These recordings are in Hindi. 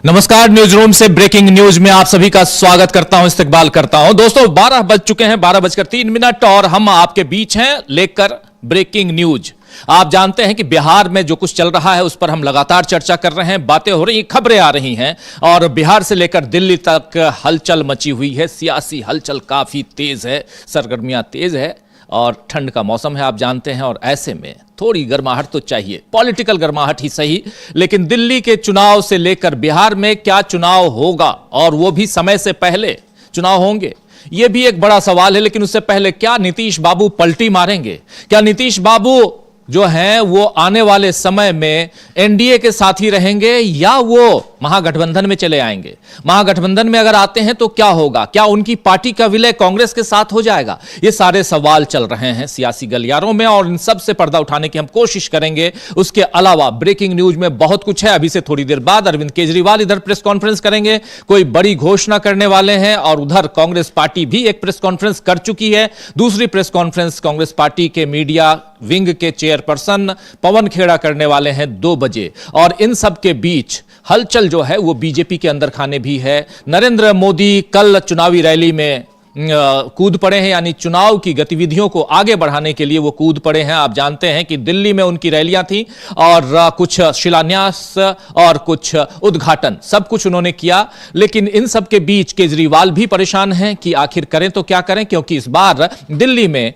नमस्कार, न्यूज रूम से ब्रेकिंग न्यूज में आप सभी का स्वागत करता हूं, इस्तकबाल करता हूं। दोस्तों 12 बज चुके हैं, 12:03 और हम आपके बीच हैं लेकर ब्रेकिंग न्यूज। आप जानते हैं कि बिहार में जो कुछ चल रहा है उस पर हम लगातार चर्चा कर रहे हैं, बातें हो रही, खबरें आ रही हैं और बिहार से लेकर दिल्ली तक हलचल मची हुई है। सियासी हलचल काफी तेज है, सरगर्मियां तेज है और ठंड का मौसम है, आप जानते हैं। और ऐसे में थोड़ी गर्माहट तो चाहिए, पॉलिटिकल गर्माहट ही सही, लेकिन दिल्ली के चुनाव से लेकर बिहार में क्या चुनाव होगा और वो भी समय से पहले चुनाव होंगे, ये भी एक बड़ा सवाल है। लेकिन उससे पहले क्या नीतीश बाबू पलटी मारेंगे? क्या नीतीश बाबू जो हैं वो आने वाले समय में एनडीए के साथ ही रहेंगे या वो महागठबंधन में चले आएंगे? महागठबंधन में अगर आते हैं तो क्या होगा? क्या उनकी पार्टी का विलय कांग्रेस के साथ हो जाएगा? ये सारे सवाल चल रहे हैं सियासी गलियारों में और इन सब से पर्दा उठाने की हम कोशिश करेंगे। उसके अलावा ब्रेकिंग न्यूज में बहुत कुछ है। अभी से थोड़ी देर बाद अरविंद केजरीवाल इधर प्रेस कॉन्फ्रेंस करेंगे, कोई बड़ी घोषणा करने वाले हैं और उधर कांग्रेस पार्टी भी एक प्रेस कॉन्फ्रेंस कर चुकी है। दूसरी प्रेस कॉन्फ्रेंस कांग्रेस पार्टी के मीडिया विंग के चेयरपर्सन पवन खेड़ा करने वाले हैं 2 बजे। और इन सब के बीच हलचल जो है वो बीजेपी के अंदर खाने भी है। नरेंद्र मोदी कल चुनावी रैली में कूद पड़े हैं, यानी चुनाव की गतिविधियों को आगे बढ़ाने के लिए वो कूद पड़े हैं। आप जानते हैं कि दिल्ली में उनकी रैलियां थी और कुछ शिलान्यास और कुछ उद्घाटन सब कुछ उन्होंने किया। लेकिन इन सब के बीच केजरीवाल भी परेशान हैं कि आखिर करें तो क्या करें, क्योंकि इस बार दिल्ली में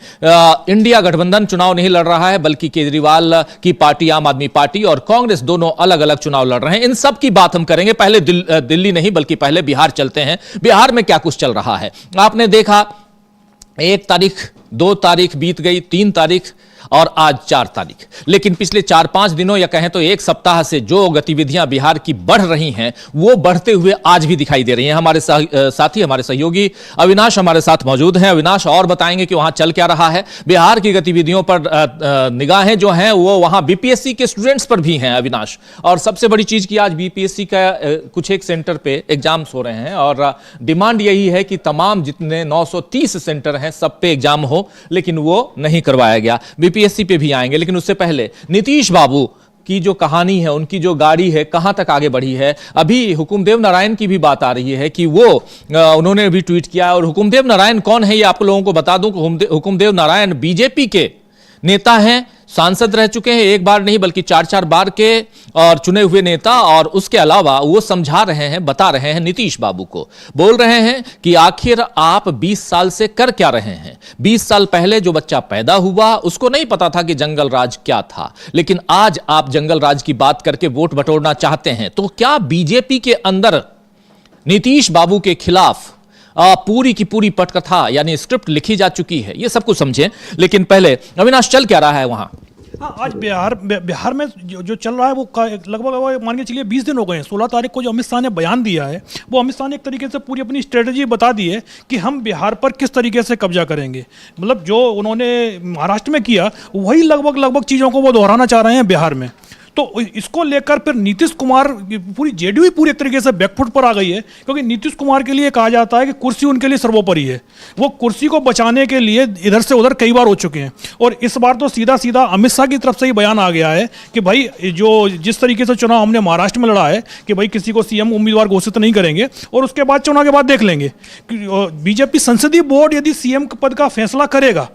इंडिया गठबंधन चुनाव नहीं लड़ रहा है, बल्कि केजरीवाल की पार्टी आम आदमी पार्टी और कांग्रेस दोनों अलग अलग चुनाव लड़ रहे हैं। इन सब की बात हम करेंगे। पहले दिल्ली नहीं बल्कि पहले बिहार चलते हैं। बिहार में क्या कुछ चल रहा है आपने देखा। 1 तारीख, 2 तारीख बीत गई, 3 तारीख और आज 4 तारीख। लेकिन पिछले 4-5 दिनों या कहें तो 1 सप्ताह से जो गतिविधियां बिहार की बढ़ रही हैं वो बढ़ते हुए आज भी दिखाई दे रही हैं। हमारे साथी, हमारे सहयोगी अविनाश हमारे साथ मौजूद हैं। अविनाश और बताएंगे कि वहां चल क्या रहा है। बिहार की गतिविधियों पर निगाहें जो हैं वो वहां बीपीएससी के स्टूडेंट्स पर भी हैं अविनाश। और सबसे बड़ी चीज की आज बीपीएससी का कुछ एक सेंटर पे एग्जाम्स हो रहे हैं और डिमांड यही है कि तमाम जितने 930 सेंटर हैं सब पे एग्जाम हो, लेकिन वो नहीं करवाया गया। बीपीएससी पे भी आएंगे, लेकिन उससे पहले नीतीश बाबू की जो कहानी है, उनकी जो गाड़ी है कहां तक आगे बढ़ी है। अभी हुकुमदेव नारायण की भी बात आ रही है कि वो उन्होंने भी ट्वीट किया। और हुकुमदेव नारायण कौन है ये आप लोगों को बता दूं। हुकुमदेव नारायण बीजेपी के नेता हैं, सांसद रह चुके हैं, 1 बार नहीं बल्कि 4-4 बार के और चुने हुए नेता। और उसके अलावा वो समझा रहे हैं, बता रहे हैं नीतीश बाबू को, बोल रहे हैं कि आखिर आप 20 साल से कर क्या रहे हैं। 20 साल पहले जो बच्चा पैदा हुआ उसको नहीं पता था कि जंगल राज क्या था, लेकिन आज आप जंगल राज की बात करके वोट बटोरना चाहते हैं। तो क्या बीजेपी के अंदर नीतीश बाबू के खिलाफ पूरी की पूरी पटकथा यानी स्क्रिप्ट लिखी जा चुकी है? ये सब कुछ समझें, लेकिन पहले अविनाश चल क्या रहा है वहां? हाँ, आज बिहार में जो चल रहा है वो लगभग मान के चलिए 20 दिन हो गए हैं। 16 तारीख को जो अमित शाह ने बयान दिया है वो अमित शाह ने एक तरीके से पूरी अपनी स्ट्रेटजी बता दी है कि हम बिहार पर किस तरीके से कब्जा करेंगे। मतलब जो उन्होंने महाराष्ट्र में किया वही लगभग चीज़ों को वो दोहराना चाह रहे हैं बिहार में। तो इसको लेकर फिर नीतीश कुमार पूरी जेडीयू ही पूरी एक तरीके से बैकफुट पर आ गई है, क्योंकि नीतीश कुमार के लिए कहा जाता है कि कुर्सी उनके लिए सर्वोपरि है। वो कुर्सी को बचाने के लिए इधर से उधर कई बार हो चुके हैं और इस बार तो सीधा अमित शाह की तरफ से ही बयान आ गया है कि भाई जो जिस तरीके से चुनाव हमने महाराष्ट्र में लड़ा है कि भाई किसी को सीएम उम्मीदवार घोषित नहीं करेंगे और उसके बाद चुनाव के बाद देख लेंगे। बीजेपी संसदीय बोर्ड यदि सीएम पद का फैसला करेगा,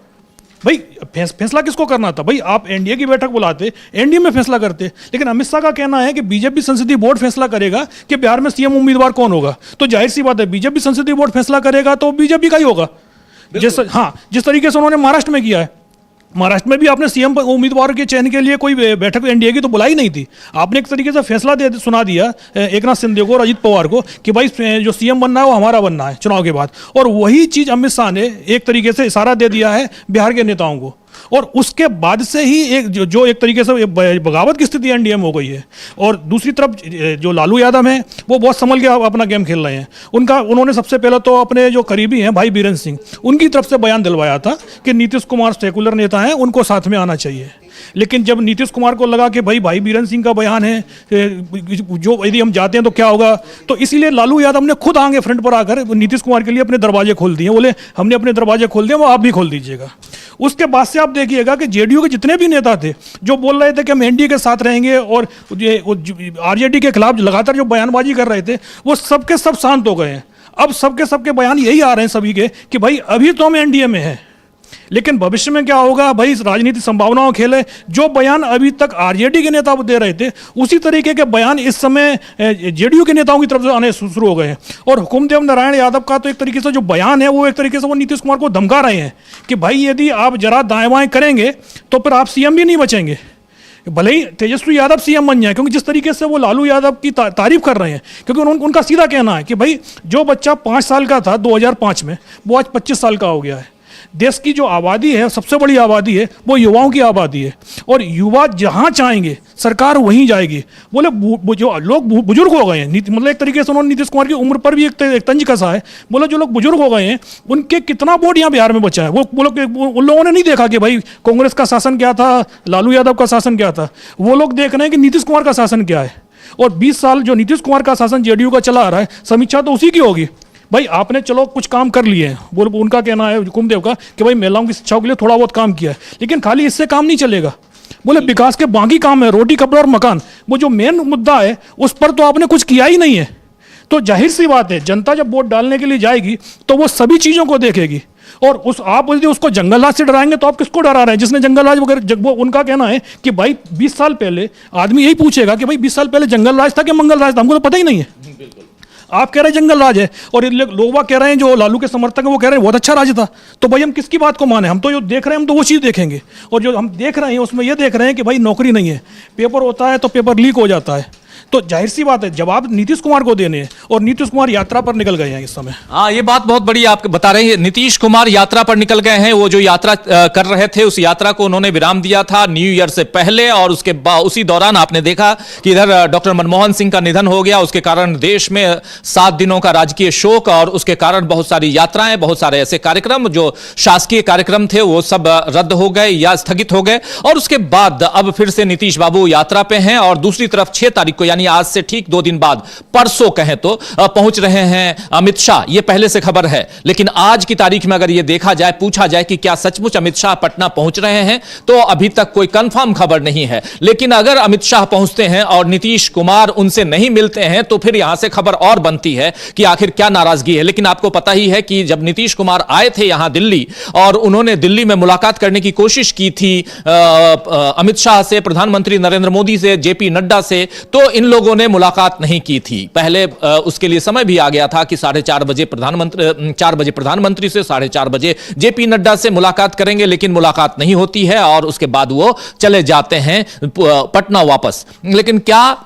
भाई फैसला किसको करना था? भाई आप एनडीए की बैठक बुलाते, एनडीए में फैसला करते। लेकिन अमित शाह का कहना है कि बीजेपी संसदीय बोर्ड फैसला करेगा कि बिहार में सीएम उम्मीदवार कौन होगा। तो जाहिर सी बात है बीजेपी संसदीय बोर्ड फैसला करेगा तो बीजेपी का ही होगा। जिस तरीके से उन्होंने महाराष्ट्र में किया है। महाराष्ट्र में भी आपने सीएम उम्मीदवार के चयन के लिए कोई बैठक एनडीए की तो बुलाई नहीं थी। आपने एक तरीके से फैसला सुना दिया एकनाथ शिंदे को और अजित पवार को कि भाई जो सीएम बनना है वो हमारा बनना है चुनाव के बाद। और वही चीज़ अमित शाह ने एक तरीके से इशारा दे दिया है बिहार के नेताओं को। और उसके बाद से ही एक जो एक तरीके से बगावत की स्थिति एनडीए में हो गई है। और दूसरी तरफ जो लालू यादव हैं वो बहुत संभल के अपना गेम खेल रहे हैं। उन्होंने सबसे पहले तो अपने जो करीबी हैं भाई बीरेंद्र सिंह, उनकी तरफ से बयान दिलवाया था कि नीतीश कुमार सेकुलर नेता हैं, उनको साथ में आना चाहिए। लेकिन जब नीतीश कुमार को लगा कि भाई बीरेंद्र सिंह का बयान है, जो यदि हम जाते हैं तो क्या होगा, तो इसीलिए लालू यादव ने खुद आगे फ्रंट पर आकर नीतीश कुमार के लिए अपने दरवाजे खोल दिए। बोले हमने अपने दरवाजे खोल दिए, वो आप भी खोल दीजिएगा। उसके बाद से आप देखिएगा कि जेडीयू के जितने भी नेता थे जो बोल रहे थे कि हम एनडीए के साथ रहेंगे और आरजेडी के खिलाफ लगातार जो बयानबाजी कर रहे थे, वो सबके सब शांत हो गए हैं। अब सबके बयान यही आ रहे हैं सभी के कि भाई अभी तो हम एनडीए में हैं, लेकिन भविष्य में क्या होगा भाई, इस राजनीतिक संभावनाओं खेल है। जो बयान अभी तक आरजेडी के नेता दे रहे थे, उसी तरीके के बयान इस समय जेडीयू के नेताओं की तरफ से आने शुरू हो गए हैं। और हुकुमदेव नारायण यादव का तो एक तरीके से जो बयान है, वो एक तरीके से वो नीतीश कुमार को धमका रहे हैं कि भाई यदि आप जरा दाएं बाएं करेंगे तो फिर आप सीएम भी नहीं बचेंगे, भले ही तेजस्वी यादव सीएम बन जाए। क्योंकि जिस तरीके से वो लालू यादव की तारीफ कर रहे हैं, क्योंकि उनका सीधा कहना है कि भाई जो बच्चा 5 साल का था 2005 में, वो आज 25 साल का हो गया है। देश की जो आबादी है, सबसे बड़ी आबादी है, वो युवाओं की आबादी है, और युवा जहां चाहेंगे सरकार वहीं जाएगी। बोले जो लोग बुजुर्ग हो गए हैं, मतलब एक तरीके से उन्होंने नीतीश कुमार की उम्र पर भी एक तंज कसा है। बोले जो लोग बुजुर्ग हो गए हैं, उनके कितना वोट यहाँ बिहार में बचा है। वो लोग, उन लोगों ने नहीं देखा कि भाई कांग्रेस का शासन क्या था, लालू यादव का शासन क्या था। वो लोग देख रहे हैं कि नीतीश कुमार का शासन क्या है। और 20 साल जो नीतीश कुमार का शासन जेडीयू का चला आ रहा है, समीक्षा तो उसी की होगी। भाई आपने चलो कुछ काम कर लिए हैं, बोल उनका कहना है हुकुमदेव का कि भाई महिलाओं की शिक्षा के लिए थोड़ा बहुत काम किया है, लेकिन खाली इससे काम नहीं चलेगा। बोले विकास के बाकी काम है, रोटी कपड़ा और मकान, वो जो मेन मुद्दा है उस पर तो आपने कुछ किया ही नहीं है। तो जाहिर सी बात है, जनता जब वोट डालने के लिए जाएगी तो वो सभी चीज़ों को देखेगी। और आप यदि उसको जंगल राज से डराएंगे तो आप किसको डरा रहे हैं? जिसने जंगल राज वगैरह, वो उनका कहना है कि भाई 20 साल पहले आदमी यही पूछेगा कि भाई 20 साल पहले जंगल राज था कि मंगल राज था, हमको तो पता ही नहीं है। आप कह रहे हैं जंगल राज है, और लोग कह रहे हैं, जो लालू के समर्थक हैं वो कह रहे हैं बहुत अच्छा राज था। तो भाई हम किसकी बात को माने? हम तो जो देख रहे हैं हम तो वो चीज़ देखेंगे। और जो हम देख रहे हैं उसमें ये देख रहे हैं कि भाई नौकरी नहीं है, पेपर होता है तो पेपर लीक हो जाता है। तो जाहिर सी बात है जवाब नीतीश कुमार को देने हैं, और नीतीश कुमार यात्रा पर निकल गए हैं इस समय। हाँ, ये बात बहुत बड़ी आप बता रहे हैं। नीतीश कुमार यात्रा पर निकल गए हैं। वो जो यात्रा कर रहे थे, उस यात्रा को उन्होंने विराम दिया था न्यू ईयर से पहले, और उसके उसी दौरान आपने देखा कि इधर डॉक्टर मनमोहन सिंह का निधन हो गया। उसके कारण देश में 7 दिनों का राजकीय शोक, और उसके कारण बहुत सारी यात्राएं, बहुत सारे ऐसे कार्यक्रम जो शासकीय कार्यक्रम थे वो सब रद्द हो गए या स्थगित हो गए। और उसके बाद अब फिर से नीतीश बाबू यात्रा पे हैं, और दूसरी तरफ 6 तारीख को, यानी आज से ठीक 2 दिन बाद, परसों कहें तो, पहुंच रहे हैं अमित शाह। यह पहले से खबर है, लेकिन आज की तारीख में अगर यह देखा जाए, पूछा जाए कि क्या सचमुच अमित शाह पटना पहुंच रहे हैं, तो अभी तक कोई कंफर्म खबर नहीं है। लेकिन अगर अमित शाह पहुंचते हैं और नीतीश कुमार उनसे नहीं मिलते हैं, तो फिर यहां से खबर और बनती है कि आखिर क्या नाराजगी है। लेकिन आपको पता ही है कि जब नीतीश कुमार आए थे यहां दिल्ली, और उन्होंने दिल्ली में मुलाकात करने की कोशिश की थी अमित शाह से, प्रधानमंत्री नरेंद्र मोदी से, जेपी नड्डा से, तो इन लोगों ने मुलाकात नहीं की थी। पहले उसके लिए समय भी आ गया था कि 4:30 बजे 4 बजे प्रधानमंत्री से, 4:30 बजे जेपी नड्डा से मुलाकात करेंगे, लेकिन मुलाकात नहीं होती है, और उसके बाद वो चले जाते हैं पटना वापस। लेकिन क्या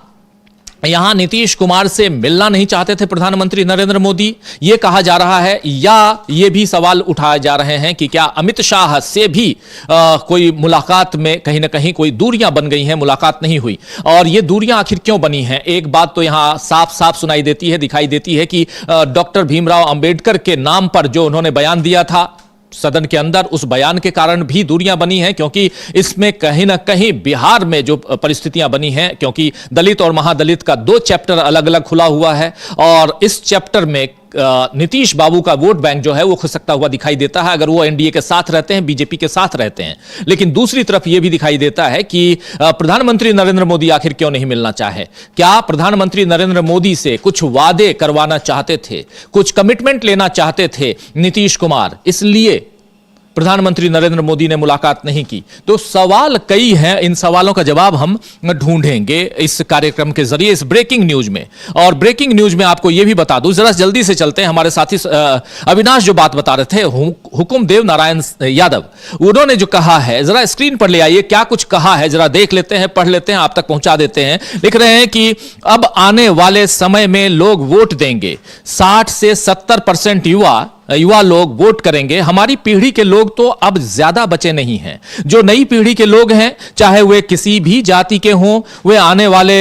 यहां नीतीश कुमार से मिलना नहीं चाहते थे प्रधानमंत्री नरेंद्र मोदी, यह कहा जा रहा है, या यह भी सवाल उठाए जा रहे हैं कि क्या अमित शाह से भी कोई मुलाकात में कहीं ना कहीं कोई दूरियां बन गई हैं, मुलाकात नहीं हुई। और ये दूरियां आखिर क्यों बनी हैं? एक बात तो यहां साफ साफ सुनाई देती है, दिखाई देती है कि डॉक्टर भीमराव अंबेडकर के नाम पर जो उन्होंने बयान दिया था सदन के अंदर, उस बयान के कारण भी दूरियां बनी हैं, क्योंकि इसमें कहीं ना कहीं बिहार में जो परिस्थितियां बनी हैं, क्योंकि दलित और महादलित का 2 चैप्टर अलग अलग खुला हुआ है, और इस चैप्टर में नीतीश बाबू का वोट बैंक जो है वो खिसकता हुआ दिखाई देता है, अगर वो एनडीए के साथ रहते हैं, बीजेपी के साथ रहते हैं। लेकिन दूसरी तरफ यह भी दिखाई देता है कि प्रधानमंत्री नरेंद्र मोदी आखिर क्यों नहीं मिलना चाहे? क्या प्रधानमंत्री नरेंद्र मोदी से कुछ वादे करवाना चाहते थे, कुछ कमिटमेंट लेना चाहते थे नीतीश कुमार, इसलिए प्रधानमंत्री नरेंद्र मोदी ने मुलाकात नहीं की? तो सवाल कई हैं, इन सवालों का जवाब हम ढूंढेंगे इस कार्यक्रम के जरिए, इस ब्रेकिंग न्यूज में। और ब्रेकिंग न्यूज में आपको यह भी बता दूं, जरा जल्दी से चलते हैं, हमारे साथी अविनाश जो बात बता रहे थे, हुकुमदेव नारायण यादव, उन्होंने जो कहा है, जरा स्क्रीन पर ले आइए, क्या कुछ कहा है जरा देख लेते हैं, पढ़ लेते हैं, आप तक पहुंचा देते हैं। लिख रहे हैं कि अब आने वाले समय में लोग वोट देंगे, 60 से 70% युवा लोग वोट करेंगे। हमारी पीढ़ी के लोग तो अब ज्यादा बचे नहीं हैं। जो नई पीढ़ी के लोग हैं, चाहे वे किसी भी जाति के हों, वे आने वाले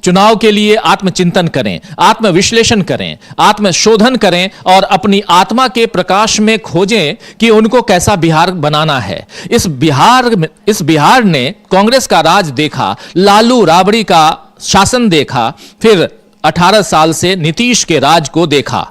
चुनाव के लिए आत्मचिंतन करें, आत्मविश्लेषण करें, आत्मशोधन करें और अपनी आत्मा के प्रकाश में खोजें कि उनको कैसा बिहार बनाना है। इस बिहार ने कांग्रेस का राज देखा, लालू राबड़ी का शासन देखा, फिर 18 साल से नीतीश के राज को देखा।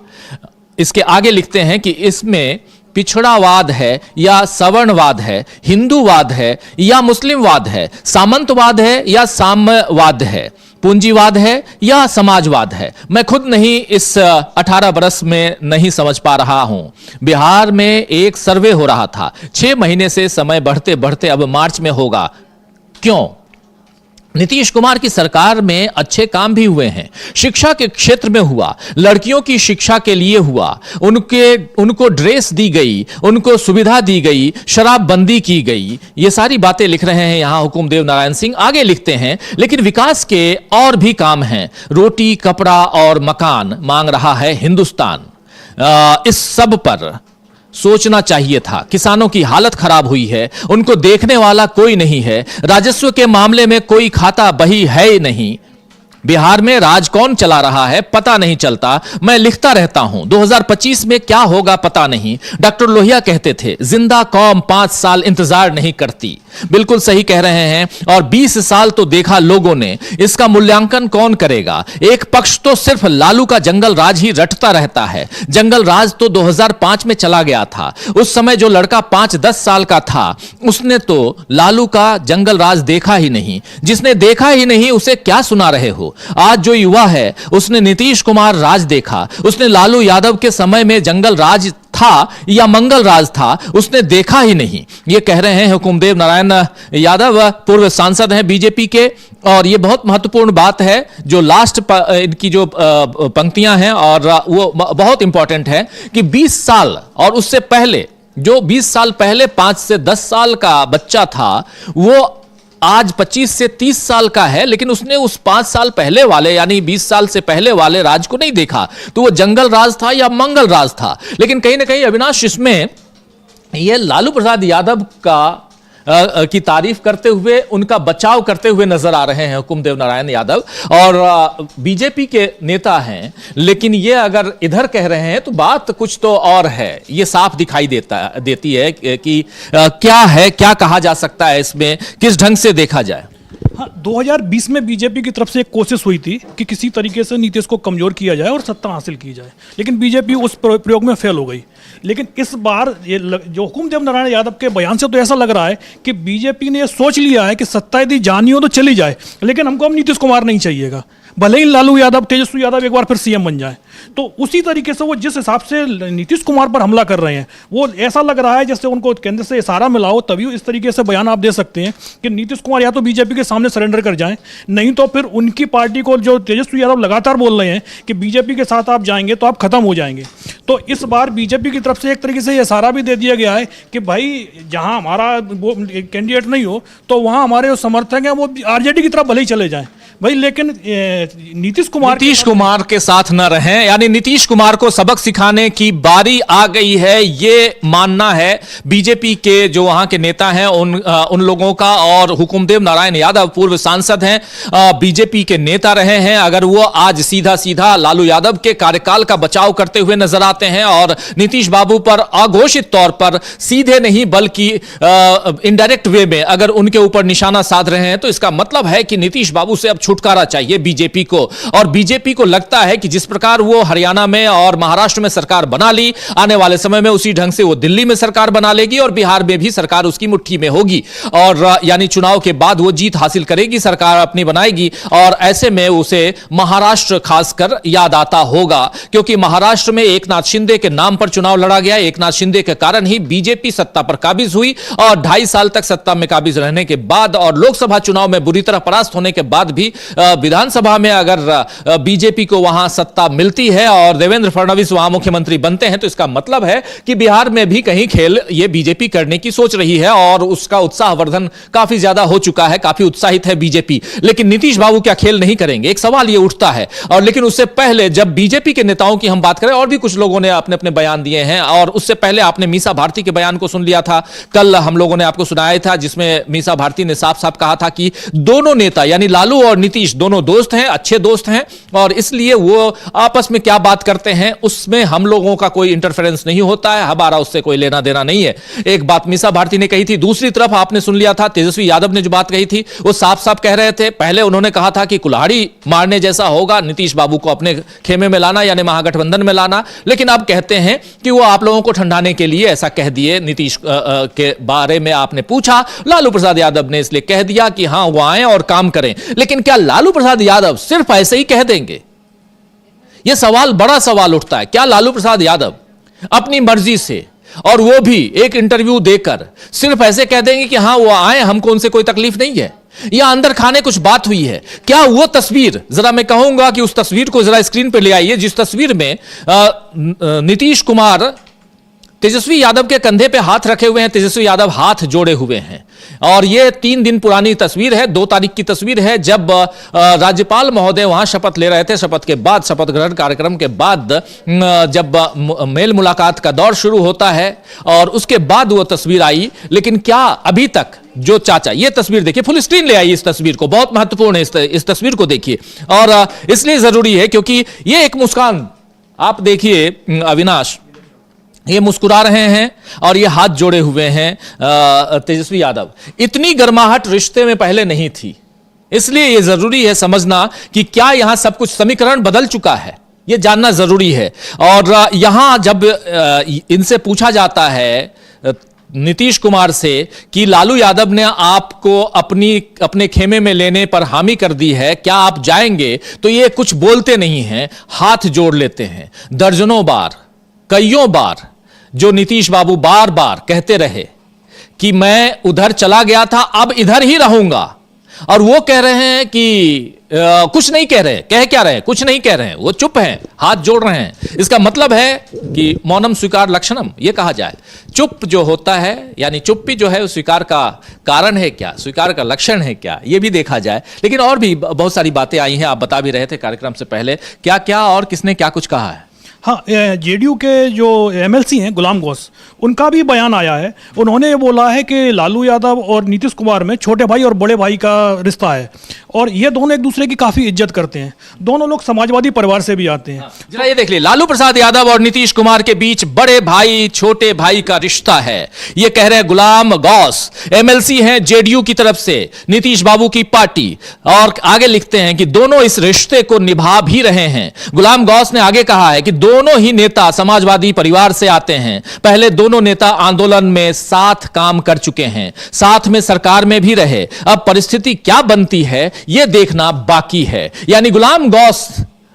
इसके आगे लिखते हैं कि इसमें पिछड़ावाद है या सवर्णवाद है, हिंदूवाद है या मुस्लिमवाद है, सामंतवाद है या साम्यवाद है, पूंजीवाद है या समाजवाद है। मैं खुद नहीं इस 18 बरस में नहीं समझ पा रहा हूं। बिहार में एक सर्वे हो रहा था, 6 महीने से समय बढ़ते बढ़ते अब मार्च में होगा। क्यों? नीतीश कुमार की सरकार में अच्छे काम भी हुए हैं, शिक्षा के क्षेत्र में हुआ, लड़कियों की शिक्षा के लिए हुआ, उनको ड्रेस दी गई, उनको सुविधा दी गई, शराबबंदी की गई। ये सारी बातें लिख रहे हैं यहां हुकुमदेव नारायण सिंह। आगे लिखते हैं, लेकिन विकास के और भी काम हैं, रोटी, कपड़ा और मकान मांग रहा है हिंदुस्तान। इस सब पर सोचना चाहिए था। किसानों की हालत खराब हुई है, उनको देखने वाला कोई नहीं है, राजस्व के मामले में कोई खाता बही है ही नहीं। बिहार में राज कौन चला रहा है पता नहीं चलता। मैं लिखता रहता हूं 2025 में क्या होगा पता नहीं। डॉक्टर लोहिया कहते थे, जिंदा कौम 5 साल इंतजार नहीं करती। बिल्कुल सही कह रहे हैं। और 20 साल तो देखा लोगों ने, इसका मूल्यांकन कौन करेगा? एक पक्ष तो सिर्फ लालू का जंगल राज ही रटता रहता है। जंगल राज तो 2005 में चला गया था। उस समय जो लड़का 5-10 साल का था, उसने तो लालू का जंगल राज देखा ही नहीं। जिसने देखा ही नहीं उसे क्या सुना रहे हो? आज जो युवा है उसने नीतीश कुमार राज देखा, उसने लालू यादव के समय में जंगल राज था या मंगल राज था, उसने देखा ही नहीं। ये कह रहे हैं हुकुमदेव नारायण यादव, पूर्व सांसद हैं बीजेपी के। और ये बहुत महत्वपूर्ण बात है जो लास्ट इनकी जो पंक्तियां हैं, और वो बहुत इंपॉर्टेंट है कि 20 साल और उससे पहले, जो 20 साल पहले 5 से 10 साल का बच्चा था, वो आज 25 से 30 साल का है, लेकिन उसने उस 5 साल पहले वाले यानी 20 साल से पहले वाले राज को नहीं देखा। तो वो जंगल राज था या मंगल राज था। लेकिन कहीं ना कहीं अविनाश इसमें ये लालू प्रसाद यादव की तारीफ करते हुए, उनका बचाव करते हुए नजर आ रहे हैं हुकुमदेव नारायण यादव। और बीजेपी के नेता हैं, लेकिन ये अगर इधर कह रहे हैं तो बात कुछ तो और है। ये साफ दिखाई देती है कि क्या है, क्या कहा जा सकता है इसमें, किस ढंग से देखा जाए। हाँ, 2020 में बीजेपी की तरफ से एक कोशिश हुई थी कि किसी तरीके से नीतीश को कमजोर किया जाए और सत्ता हासिल की जाए, लेकिन बीजेपी उस प्रयोग में फेल हो गई। लेकिन इस बार ये जो हुकुमदेव नारायण यादव के बयान से तो ऐसा लग रहा है कि बीजेपी ने सोच लिया है कि सत्ता यदि जानी हो तो चली जाए, लेकिन हमको अब नीतीश कुमार नहीं चाहिएगा, भले ही लालू यादव, तेजस्वी यादव एक बार फिर सीएम बन जाए। तो उसी तरीके से वो जिस हिसाब से नीतीश कुमार पर हमला कर रहे हैं, वो ऐसा लग रहा है जैसे उनको केंद्र से इशारा मिला हो, तभी इस तरीके से बयान आप दे सकते हैं कि नीतीश कुमार या तो बीजेपी के सामने सरेंडर कर जाएं, नहीं तो फिर उनकी पार्टी को, जो तेजस्वी यादव लगातार बोल रहे हैं कि बीजेपी के साथ आप जाएंगे तो आप खत्म हो जाएंगे। तो इस बार बीजेपी की तरफ से एक तरीके से इशारा भी दे दिया गया है कि भाई जहां हमारा वो कैंडिडेट नहीं हो तो वहां हमारे जो समर्थक हैं वो आरजेडी की तरफ भले ही चले जाएं भाई, लेकिन नीतीश कुमार के साथ न रहें। यानी नीतीश कुमार को सबक सिखाने की बारी आ गई है, ये मानना है बीजेपी के जो वहां के नेता हैं उन लोगों का। और हुकुमदेव नारायण यादव पूर्व सांसद हैं, बीजेपी के नेता रहे हैं। अगर वो आज सीधा सीधा लालू यादव के कार्यकाल का बचाव करते हुए नजर आते हैं और नीतीश बाबू पर अघोषित तौर पर, सीधे नहीं बल्कि इनडायरेक्ट वे में अगर उनके ऊपर निशाना साध रहे हैं, तो इसका मतलब है कि नीतीश बाबू से अब छुटकारा चाहिए बीजेपी को। और बीजेपी को लगता है कि जिस प्रकार वो हरियाणा में और महाराष्ट्र में सरकार बना ली, आने वाले समय में उसी ढंग से वो दिल्ली में सरकार बना लेगी और बिहार में भी सरकार उसकी मुट्ठी में होगी। और यानी चुनाव के बाद वो जीत हासिल करेगी, सरकार अपनी बनाएगी। और ऐसे में उसे महाराष्ट्र खासकर याद आता होगा, क्योंकि महाराष्ट्र में एकनाथ शिंदे के नाम पर चुनाव लड़ा गया। एकनाथ शिंदे के कारण ही बीजेपी सत्ता पर काबिज हुई और 2.5 साल तक सत्ता में काबिज रहने के बाद और लोकसभा चुनाव में बुरी तरह परास्त होने के बाद भी विधानसभा में अगर बीजेपी को वहां सत्ता मिलती है और देवेंद्र फडणवीस वहां मुख्यमंत्री बनते हैं, तो इसका मतलब है कि बिहार में भी कहीं खेल ये बीजेपी करने की सोच रही है और उसका उत्साहवर्धन काफी ज्यादा हो चुका है, काफी उत्साहित है बीजेपी। लेकिन नीतीश बाबू क्या खेल नहीं करेंगे, एक सवाल ये उठता है। और लेकिन उससे पहले जब बीजेपी के नेताओं की हम बात करें, और भी कुछ लोगों ने अपने अपने बयान दिए हैं, और उससे पहले आपने मीसा भारती के बयान को सुन लिया था, कल हम लोगों ने आपको सुनाया था, जिसमें मीसा भारती ने साफ साफ कहा था कि दोनों नेता यानी लालू और नीतीश दोनों दोस्त हैं, अच्छे दोस्त हैं, और इसलिए वो आपस में क्या बात करते हैं उसमें हम लोगों का कोई इंटरफेरेंस नहीं होता है, हमारा उससे कोई लेना देना नहीं है। एक बात मीसा भारती ने कही थी। दूसरी तरफ आपने सुन लिया था तेजस्वी यादव ने जो बात कही थी, वो साफ साफ कह रहे थे। पहले उन्होंने कहा था कि कुल्हाड़ी मारने जैसा होगा नीतीश बाबू को अपने खेमे में लाना, यानी महागठबंधन में लाना, लेकिन अब कहते हैं कि वो आप लोगों को ठंडाने के लिए ऐसा कह दिए। नीतीश के बारे में आपने पूछा, लालू प्रसाद यादव ने इसलिए कह दिया कि हां वो आए और काम करें। लेकिन क्या लालू प्रसाद यादव सिर्फ ऐसे ही कह देंगे? यह सवाल, बड़ा सवाल उठता है। क्या लालू प्रसाद यादव अपनी मर्जी से, और वो भी एक इंटरव्यू देकर, सिर्फ ऐसे कह देंगे कि हां वो आए, हमको उनसे कोई तकलीफ नहीं है? या अंदर खाने कुछ बात हुई है? क्या वो तस्वीर, जरा मैं कहूंगा कि उस तस्वीर को जरा स्क्रीन पर ले आइए, जिस तस्वीर में नीतीश कुमार तेजस्वी यादव के कंधे पे हाथ रखे हुए हैं, तेजस्वी यादव हाथ जोड़े हुए हैं, और यह 3 दिन पुरानी तस्वीर है, 2 तारीख की तस्वीर है, जब राज्यपाल महोदय वहां शपथ ले रहे थे। शपथ के बाद, शपथ ग्रहण कार्यक्रम के बाद जब मेल मुलाकात का दौर शुरू होता है, और उसके बाद वो तस्वीर आई। लेकिन क्या अभी तक जो चाचा, ये तस्वीर देखिए, फुल स्क्रीन ले आई इस तस्वीर को, बहुत महत्वपूर्ण है, इस तस्वीर को देखिए, और इसलिए जरूरी है क्योंकि ये एक मुस्कान, आप देखिए अविनाश, ये मुस्कुरा रहे हैं और ये हाथ जोड़े हुए हैं तेजस्वी यादव। इतनी गर्माहट रिश्ते में पहले नहीं थी, इसलिए ये जरूरी है समझना कि क्या यहां सब कुछ समीकरण बदल चुका है, ये जानना जरूरी है। और यहां जब इनसे पूछा जाता है नीतीश कुमार से कि लालू यादव ने आपको अपने खेमे में लेने पर हामी कर दी है, क्या आप जाएंगे? तो ये कुछ बोलते नहीं हैं, हाथ जोड़ लेते हैं। दर्जनों बार, कईयों बार जो नीतीश बाबू बार बार कहते रहे कि मैं उधर चला गया था, अब इधर ही रहूंगा, और वो कह रहे हैं कि कुछ नहीं कह रहे। कह क्या रहे? कुछ नहीं कह रहे हैं, वो चुप हैं, हाथ जोड़ रहे हैं। इसका मतलब है कि मौनम स्वीकार लक्षणम, ये कहा जाए। चुप जो होता है, यानी चुप्पी जो है, वो स्वीकार का कारण है क्या, स्वीकार का लक्षण है क्या, ये भी देखा जाए। लेकिन और भी बहुत सारी बातें आई हैं, आप बता भी रहे थे कार्यक्रम से पहले, क्या क्या और किसने क्या कुछ कहा है। हाँ, जेडीयू के जो एमएलसी हैं गुलाम गौस, उनका भी बयान आया है। उन्होंने ये बोला है कि लालू यादव और नीतीश कुमार में छोटे भाई और बड़े भाई का रिश्ता है, और ये दोनों एक दूसरे की काफ़ी इज्जत करते हैं। दोनों लोग समाजवादी परिवार से भी आते हैं। जरा ये देख लिए, लालू प्रसाद यादव और नीतीश कुमार के बीच बड़े भाई छोटे भाई का रिश्ता है, ये कह रहे गुलाम गौस, एमएलसी हैं जेडीयू की तरफ से, नीतीश बाबू की पार्टी। और आगे लिखते हैं कि दोनों इस रिश्ते को निभा भी रहे हैं। गुलाम गौस ने आगे कहा है कि दोनों ही नेता समाजवादी परिवार से आते हैं। पहले दोनों नेता आंदोलन में साथ काम कर चुके हैं, साथ में सरकार में भी रहे। अब परिस्थिति क्या बनती है यह देखना बाकी है। यानी गुलाम गौस,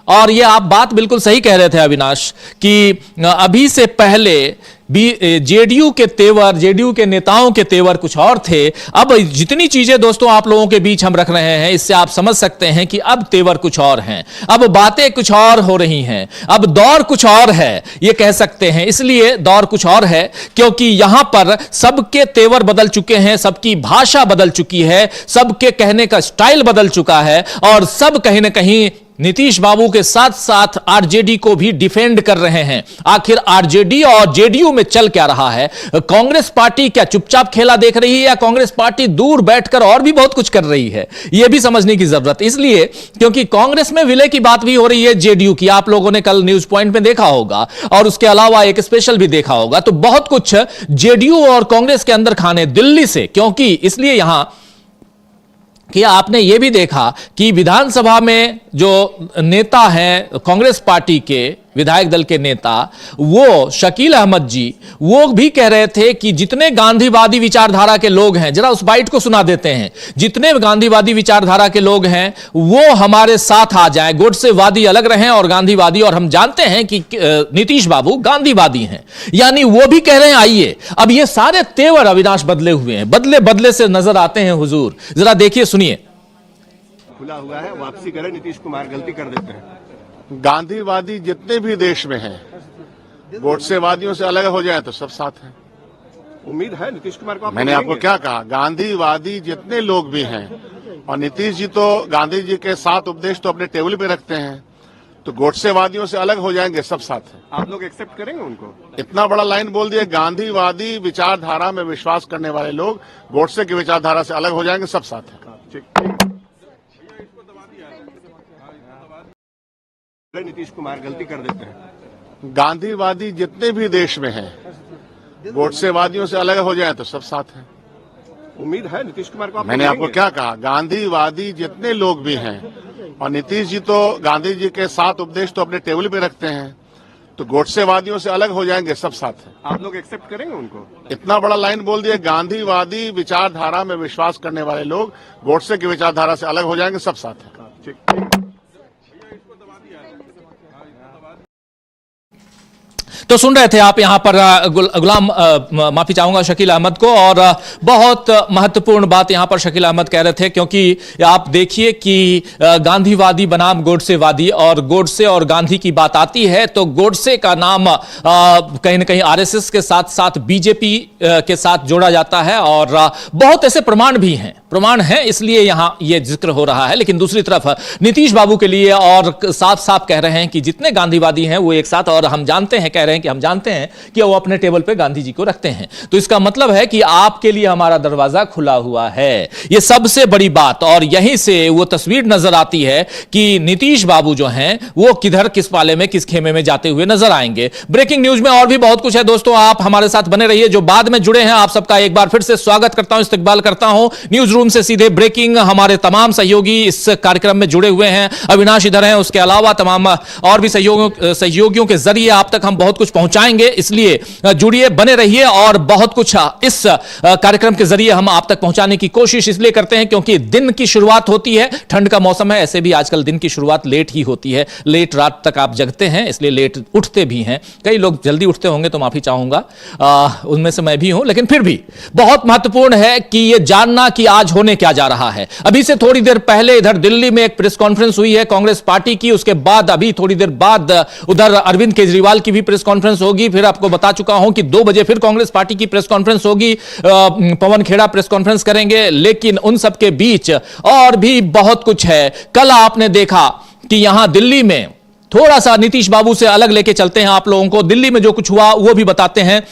और यह आप बात बिल्कुल सही कह रहे थे अविनाश, कि अभी से पहले भी जेडीयू के तेवर, जेडीयू के नेताओं के तेवर कुछ और थे। अब जितनी चीजें दोस्तों आप लोगों के बीच हम रख रहे हैं, इससे आप समझ सकते हैं कि अब तेवर कुछ और हैं, अब बातें कुछ और हो रही हैं, अब दौर कुछ और है, ये कह सकते हैं। इसलिए दौर कुछ और है क्योंकि यहां पर सबके तेवर बदल चुके हैं, सबकी भाषा बदल चुकी है, सबके कहने का स्टाइल बदल चुका है, और सब कहीं ना कहीं नीतीश बाबू के साथ साथ आरजेडी को भी डिफेंड कर रहे हैं। आखिर आरजेडी और जेडीयू में चल क्या रहा है? कांग्रेस पार्टी क्या चुपचाप खेला देख रही है, या कांग्रेस पार्टी दूर बैठकर और भी बहुत कुछ कर रही है? यह भी समझने की जरूरत, इसलिए क्योंकि कांग्रेस में विलय की बात भी हो रही है जेडीयू की, आप लोगों ने कल न्यूज पॉइंट में देखा होगा, और उसके अलावा एक स्पेशल भी देखा होगा। तो बहुत कुछ जेडीयू और कांग्रेस के अंदर खाने दिल्ली से, क्योंकि इसलिए यहां कि आपने यह भी देखा कि विधानसभा में जो नेता हैं कांग्रेस पार्टी के, विधायक दल के नेता, वो शकील अहमद जी, वो भी कह रहे थे कि जितने गांधीवादी विचारधारा के लोग हैं, जरा उस बाइट को सुना देते हैं, जितने गांधीवादी विचारधारा के लोग हैं वो हमारे साथ आ जाएं, गोडसेवादी अलग रहें और गांधीवादी, और हम जानते हैं कि नीतीश बाबू गांधीवादी हैं, यानी वो भी कह रहे हैं आइए। अब ये सारे तेवर अविनाश बदले हुए हैं, बदले बदले से नजर आते हैं हुजूर, जरा देखिए सुनिए। खुला हुआ है, वापसी करें, नीतीश कुमार गलती कर देते हैं। गांधीवादी जितने भी देश में हैं, गोडसेवादियों से अलग हो जाए तो सब साथ हैं। उम्मीद है नीतीश कुमार को आप मैंने आपको क्या कहा, गांधीवादी जितने लोग भी हैं, और नीतीश जी तो गांधी जी के 7 उपदेश तो अपने टेबल पे रखते हैं, तो गोडसेवादियों से अलग हो जाएंगे, सब साथ हैं। आप लोग एक्सेप्ट करेंगे उनको? इतना बड़ा लाइन बोल दिया, गांधीवादी विचारधारा में विश्वास करने वाले लोग गोडसे की विचारधारा से अलग हो जाएंगे, सब साथ हैं। ठीक। अगर नीतीश कुमार गलती कर देते हैं, गांधीवादी जितने भी देश में हैं, गोडसेवादियों से अलग हो जाए तो सब साथ हैं। उम्मीद है नीतीश कुमार को आप मैंने आपको मिलेंगे? क्या कहा, गांधीवादी जितने लोग भी हैं, और नीतीश जी तो गांधी जी के 7 उपदेश तो अपने टेबल पे रखते हैं, तो गोडसेवादियों से अलग हो जाएंगे, सब साथ हैं। आप लोग एक्सेप्ट करेंगे उनको? इतना बड़ा लाइन बोल दिया, गांधीवादी विचारधारा में विश्वास करने वाले लोग गोडसे की विचारधारा से अलग हो जाएंगे, सब साथ हैं। ठीक। तो सुन रहे थे आप यहां पर गुलाम माफी चाहूंगा शकील अहमद को, और बहुत महत्वपूर्ण बात यहां पर शकील अहमद कह रहे थे, क्योंकि आप देखिए कि गांधीवादी बनाम गोडसेवादी, और गोडसे और गांधी की बात आती है तो गोडसे का नाम कहीं ना कहीं आरएसएस के साथ साथ बीजेपी के साथ जोड़ा जाता है, और बहुत ऐसे प्रमाण भी हैं, प्रमाण हैं, इसलिए यहां यह जिक्र हो रहा है। लेकिन दूसरी तरफ नीतीश बाबू के लिए और साफ साफ कह रहे हैं कि जितने गांधीवादी हैं वो एक साथ, और हम जानते हैं, कह रहे हैं कि हम जानते हैं कि वो अपने टेबल पे गांधी जी को रखते हैं, तो इसका मतलब है कि आपके लिए हमारा दरवाजा खुला हुआ है। ये सबसे बड़ी बात, और यहीं से वो तस्वीर नजर आती है कि नीतीश बाबू जो हैं वो किधर, किस पाले में, किस खेमे में जाते हुए नजर आएंगे। ब्रेकिंग न्यूज में और भी बहुत कुछ है दोस्तों, आप हमारे साथ बने रहिए। जो बाद में जुड़े हैं आप सबका एक बार फिर से स्वागत करता हूं, इस्तकबाल करता हूं। न्यूज रूम से सीधे ब्रेकिंग, हमारे तमाम सहयोगी इस कार्यक्रम में जुड़े हुए हैं। अविनाश इधर हैं, उसके अलावा तमाम और भी सहयोगियों के जरिए आप तक हम बहुत कुछ पहुंचाएंगे, इसलिए जुड़िए, बने रहिए। और बहुत कुछ इस कार्यक्रम के जरिए हम आप तक पहुंचाने की कोशिश इसलिए करते हैं क्योंकि दिन की शुरुआत होती है, ठंड का मौसम है, ऐसे भी आजकल दिन की शुरुआत लेट ही होती है, लेट रात तक आप जगते हैं, इसलिए लेट उठते भी हैं। कई लोग जल्दी उठते होंगे तो माफी चाहूंगा, उनमें से मैं भी हूं, लेकिन फिर भी बहुत महत्वपूर्ण है कि यह जानना कि आज होने क्या जा रहा है। अभी से थोड़ी देर पहले इधर दिल्ली में एक प्रेस कॉन्फ्रेंस हुई है कांग्रेस पार्टी की, उसके बाद अभी थोड़ी देर बाद उधर अरविंद केजरीवाल की भी प्रेस कॉन्फ्रेंस होगी। फिर आपको बता चुका हूं कि 2 बजे फिर कांग्रेस पार्टी की प्रेस कॉन्फ्रेंस होगी, पवन खेड़ा प्रेस कॉन्फ्रेंस करेंगे। लेकिन उन सबके बीच और भी बहुत कुछ है। कल आपने देखा कि यहां दिल्ली में थोड़ा सा नीतीश बाबू से अलग लेके चलते हैं आप लोगों को, दिल्ली में जो कुछ हुआ वो भी बताते हैं।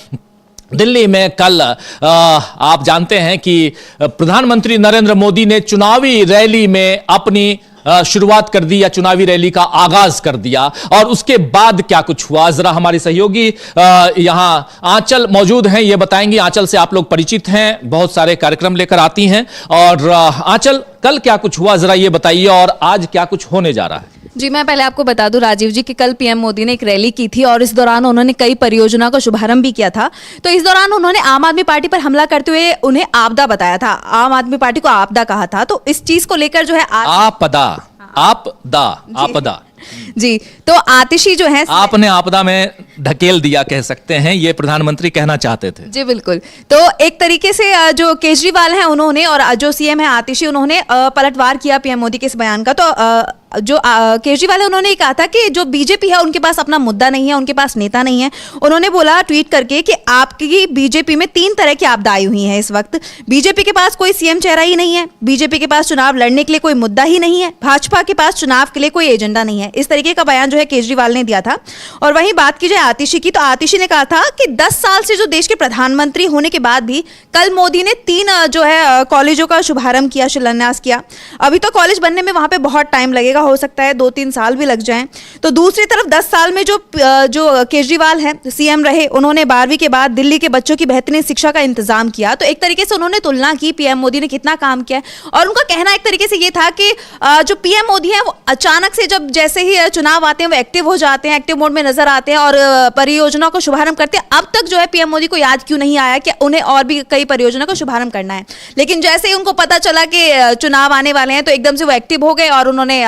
दिल्ली में कल आप जानते हैं कि प्रधानमंत्री नरेंद्र मोदी ने चुनावी रैली में अपनी शुरुआत कर दी, या चुनावी रैली का आगाज कर दिया, और उसके बाद क्या कुछ हुआ जरा हमारी सहयोगी यहां आंचल मौजूद हैं, ये बताएंगी। आंचल से आप लोग परिचित हैं, बहुत सारे कार्यक्रम लेकर आती हैं। और आंचल, कल क्या कुछ हुआ जरा ये बताइए, और आज क्या कुछ होने जा रहा है? जी, मैं पहले आपको बता दूं राजीव जी कि कल पीएम मोदी ने एक रैली की थी और इस दौरान उन्होंने कई परियोजनाओं का शुभारंभ भी किया था। तो इस दौरान उन्होंने आम आदमी पार्टी पर हमला करते हुए उन्हें आपदा बताया था, आम आदमी पार्टी को आपदा कहा था। तो इस चीज को लेकर जो है आपदा जी, तो आतिशी जो है आपने आपदा में ढकेल दिया कह सकते हैं, ये प्रधानमंत्री कहना चाहते थे। जी बिल्कुल। तो एक तरीके से जो केजरीवाल हैं उन्होंने, और जो सीएम है आतिशी, उन्होंने पलटवार किया पीएम मोदी के इस बयान का। तो जो केजरीवाल है उन्होंने कहा था कि जो बीजेपी है उनके पास अपना मुद्दा नहीं है, उनके पास नेता नहीं है। उन्होंने बोला ट्वीट करके कि आपकी बीजेपी में 3 तरह की आपदा आई हुई है इस वक्त। बीजेपी के पास कोई सीएम चेहरा ही नहीं है, बीजेपी के पास चुनाव लड़ने के लिए कोई मुद्दा ही नहीं है, भाजपा के पास चुनाव के लिए कोई एजेंडा नहीं है। इस तरीके का बयान जो है केजरीवाल ने दिया था। और वहीं बात की जाए आतिशी की, तो आतिशी ने कहा था कि 10 साल से जो देश के प्रधानमंत्री होने के बाद भी कल मोदी ने 3 जो है कॉलेजों का शुभारंभ किया, शिलान्यास किया। अभी तो कॉलेज बनने में वहां पे बहुत टाइम लगेगा, हो सकता है 2-3 साल भी लग जाएं। तो दूसरी तरफ 10 साल में जो केजरीवाल हैं सीएम रहे, उन्होंने 12वीं के बाद दिल्ली के बच्चों की बेहतरीन शिक्षा का इंतजाम किया। तो एक तरीके से उन्होंने तुलना की पीएम मोदी ने कितना काम किया है। और उनका कहना एक तरीके से ये था कि जो पीएम मोदी है वो अचानक से जब जैसे ही चुनाव आते हैं वो एक्टिव हो जाते हैं, एक्टिव मोड में नजर आते हैं और परियोजनाओं का शुभारंभ करते हैं। अब तक जो है पीएम मोदी को याद क्यों नहीं आया कि उन्हें और भी कई परियोजना का शुभारंभ करना है। लेकिन जैसे ही उनको पता चला कि चुनाव आने वाले हैं तो एकदम से वो एक्टिव हो गए और उन्होंने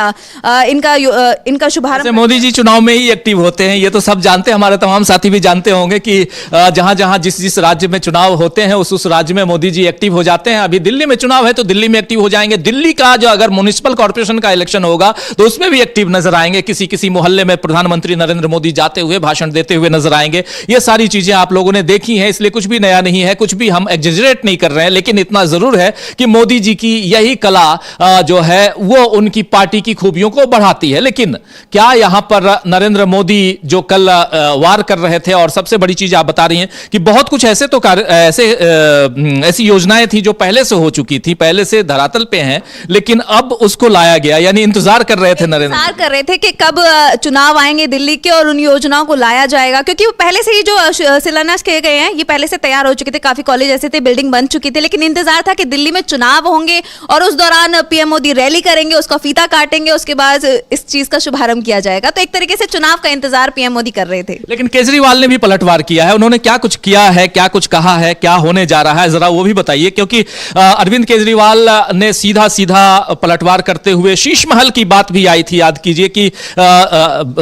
इनका शुभारंभ। मोदी जी चुनाव में ही एक्टिव होते हैं, ये तो सब जानते हैं, हमारे तमाम साथी भी जानते होंगे कि जहां जहां जिस राज्य में चुनाव होते हैं उस राज्य में मोदी जी एक्टिव हो जाते हैं। अभी दिल्ली में चुनाव है तो दिल्ली में एक्टिव हो जाएंगे। दिल्ली का जो अगर म्युनिसिपल कॉर्पोरेशन का इलेक्शन होगा तो उसमें भी एक्टिव नजर आएंगे। किसी किसी मोहल्ले में प्रधानमंत्री नरेंद्र मोदी जाते हुए भाषण देते हुए नजर आएंगे। ये सारी चीजें आप लोगों ने देखी हैं, इसलिए कुछ भी नया नहीं है, कुछ भी हम एग्जेजरेट नहीं कर रहे हैं। लेकिन इतना जरूर है कि मोदी जी की यही कला जो है वो उनकी पार्टी की खूबियों को बढ़ाती है। लेकिन क्या यहां पर नरेंद्र मोदी जो कल वार कर रहे थे, और सबसे बड़ी चीज आप बता रही हैं कि बहुत कुछ ऐसे तो ऐसी योजनाएं थी जो पहले से हो चुकी थी, पहले से धरातल पे हैं, लेकिन अब उसको लाया गया, यानी इंतजार कर रहे थे इंतजार कर रहे थे कि कब चुनाव आएंगे दिल्ली के और उन योजनाओं को लाया जाएगा, क्योंकि वो पहले से ही जो शिलान्यास किए गए हैं ये पहले से तैयार हो चुके थे, काफी कॉलेज ऐसे थे, बिल्डिंग बन चुकी थी, लेकिन इंतजार था कि दिल्ली में चुनाव होंगे और उस दौरान पीएम मोदी रैली करेंगे, उसका फीता काटेंगे, उसके बाद इस चीज का शुभारंभ किया जाएगा। तो एक तरीके से चुनाव का इंतजार पीएम मोदी कर रहे थे। लेकिन केजरीवाल ने भी पलटवार किया है। उन्होंने क्या कुछ किया है, क्या कुछ कहा है, क्या होने जा रहा है, जरा वो भी बताइए। क्योंकि अरविंद केजरीवाल ने सीधा सीधा पलटवार करते हुए शीश महल की बात भी आई थी। याद कीजिए कि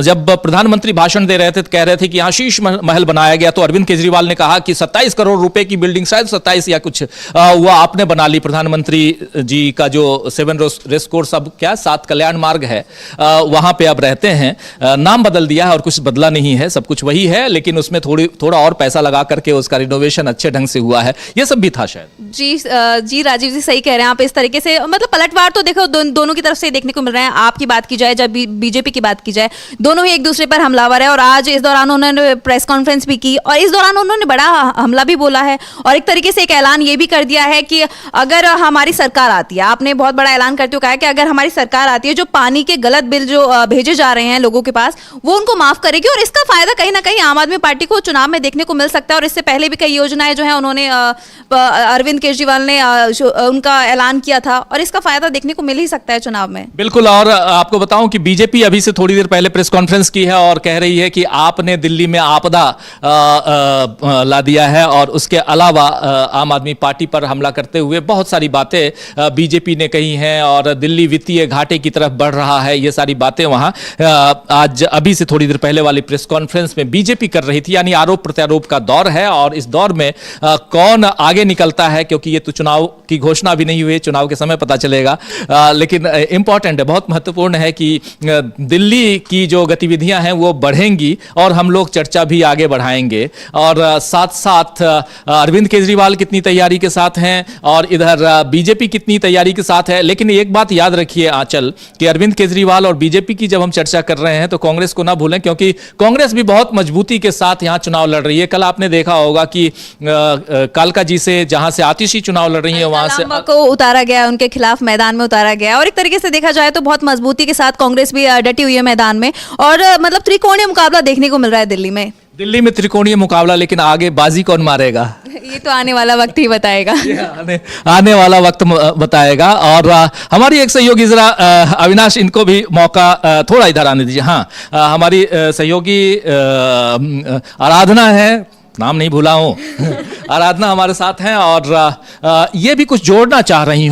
जब प्रधानमंत्री भाषण दे रहे थे तो कह रहे थे कि यहां शीश महल बनाया गया, तो अरविंद केजरीवाल ने कहा कि 27 करोड़ रुपए की बिल्डिंग, शायद 27 या कुछ वो आपने बना ली। प्रधानमंत्री जी का जो 7 रेस कोर्स, अब क्या 7 कल्याण मार्ग है, वहां पे अब रहते हैं। नाम बदल दिया है और कुछ बदला नहीं है, सब कुछ वही है, लेकिन उसमें थोड़ा और पैसा लगा करके उसका रिनोवेशन अच्छे ढंग से हुआ है। ये सब भी था शायद। जी राजीव जी सही कह रहे हैं आप। इस तरीके से मतलब पलटवार तो देखो दोनों की तरफ से देखने को मिल रहे हैं। आपकी बात की जाए, जब बीजेपी की बात की जाए, दोनों ही एक दूसरे पर हमलावर है। और आज इस दौरान उन्होंने प्रेस कॉन्फ्रेंस भी की और इस दौरान उन्होंने बड़ा हमला भी बोला है और एक तरीके से एक ऐलान ये भी कर दिया है कि अगर हमारी सरकार आती है, आपने बहुत बड़ा ऐलान करते हुए कहा है कि अगर हमारी सरकार आती है, जो पानी के गलत बिल जो भेजे जा रहे हैं लोगों के पास, वो उनको माफ करेगी और इसका फायदा कहीं ना कहीं आम आदमी पार्टी को चुनाव में देखने को मिल सकता है। और इससे पहले भी कई योजनाएं जो है उन्होंने अरविंद केजरीवाल ने उनका ऐलान किया था और इसका फायदा देखने को मिल ही सकता है चुनाव में। बिल्कुल। और आपको बताऊं कि बीजेपी अभी से थोड़ी देर पहले प्रेस कॉन्फ्रेंस की है और कह रही है कि आपने दिल्ली में आपदा ला दिया है और उसके अलावा आम आदमी पार्टी पर हमला करते हुए बहुत सारी बातें बीजेपी ने कही हैं और दिल्ली वित्तीय घाटे की तरफ बढ़ रहा है, ये सारी बातें वहां आज अभी से थोड़ी देर पहले वाली प्रेस कॉन्फ्रेंस में बीजेपी कर रही थी। यानी आरोप प्रत्यारोप का दौर है और इस दौर में कौन आगे निकलता है, क्योंकि ये तो चुनाव की घोषणा भी नहीं हुई, चुनाव के समय पता चलेगा। लेकिन इंपॉर्टेंट है, बहुत महत्वपूर्ण है कि दिल्ली की जो गतिविधियां हैं वो बढ़ेंगी और हम लोग चर्चा भी आगे बढ़ाएंगे। और साथ साथ अरविंद केजरीवाल कितनी तैयारी के साथ हैं और इधर बीजेपी कितनी तैयारी के साथ है। लेकिन एक बात याद रखिए आंचल, कि अरविंद केजरीवाल और बीजेपी की जब हम चर्चा कर रहे हैं तो कांग्रेस को ना भूलें, क्योंकि कांग्रेस भी बहुत मजबूती के साथ यहां चुनाव लड़ रही है। कल आपने देखा होगा कि कालका जी से, जहां से आतिशी चुनाव लड़ रही है, वहां से को उतारा गया, उनके खिलाफ मैदान में उतारा गया। और एक तरीके से देखा जाए तो बहुत मजबूती के साथ कांग्रेस भी डटी हुई है मैदान में और मतलब त्रिकोणीय मुकाबला देखने को मिल रहा है दिल्ली में। दिल्ली में त्रिकोणीय मुकाबला, लेकिन आगे बाजी कौन मारेगा ये तो आने वाला वक्त ही बताएगा। आने वाला वक्त बताएगा। और हमारी एक सहयोगी, जरा अविनाश इनको भी मौका थोड़ा इधर आने दीजिए। हाँ, हमारी सहयोगी आराधना है, नाम नहीं भूला हूं आराधना हमारे साथ हैं और ये भी कुछ जोड़ना चाह रही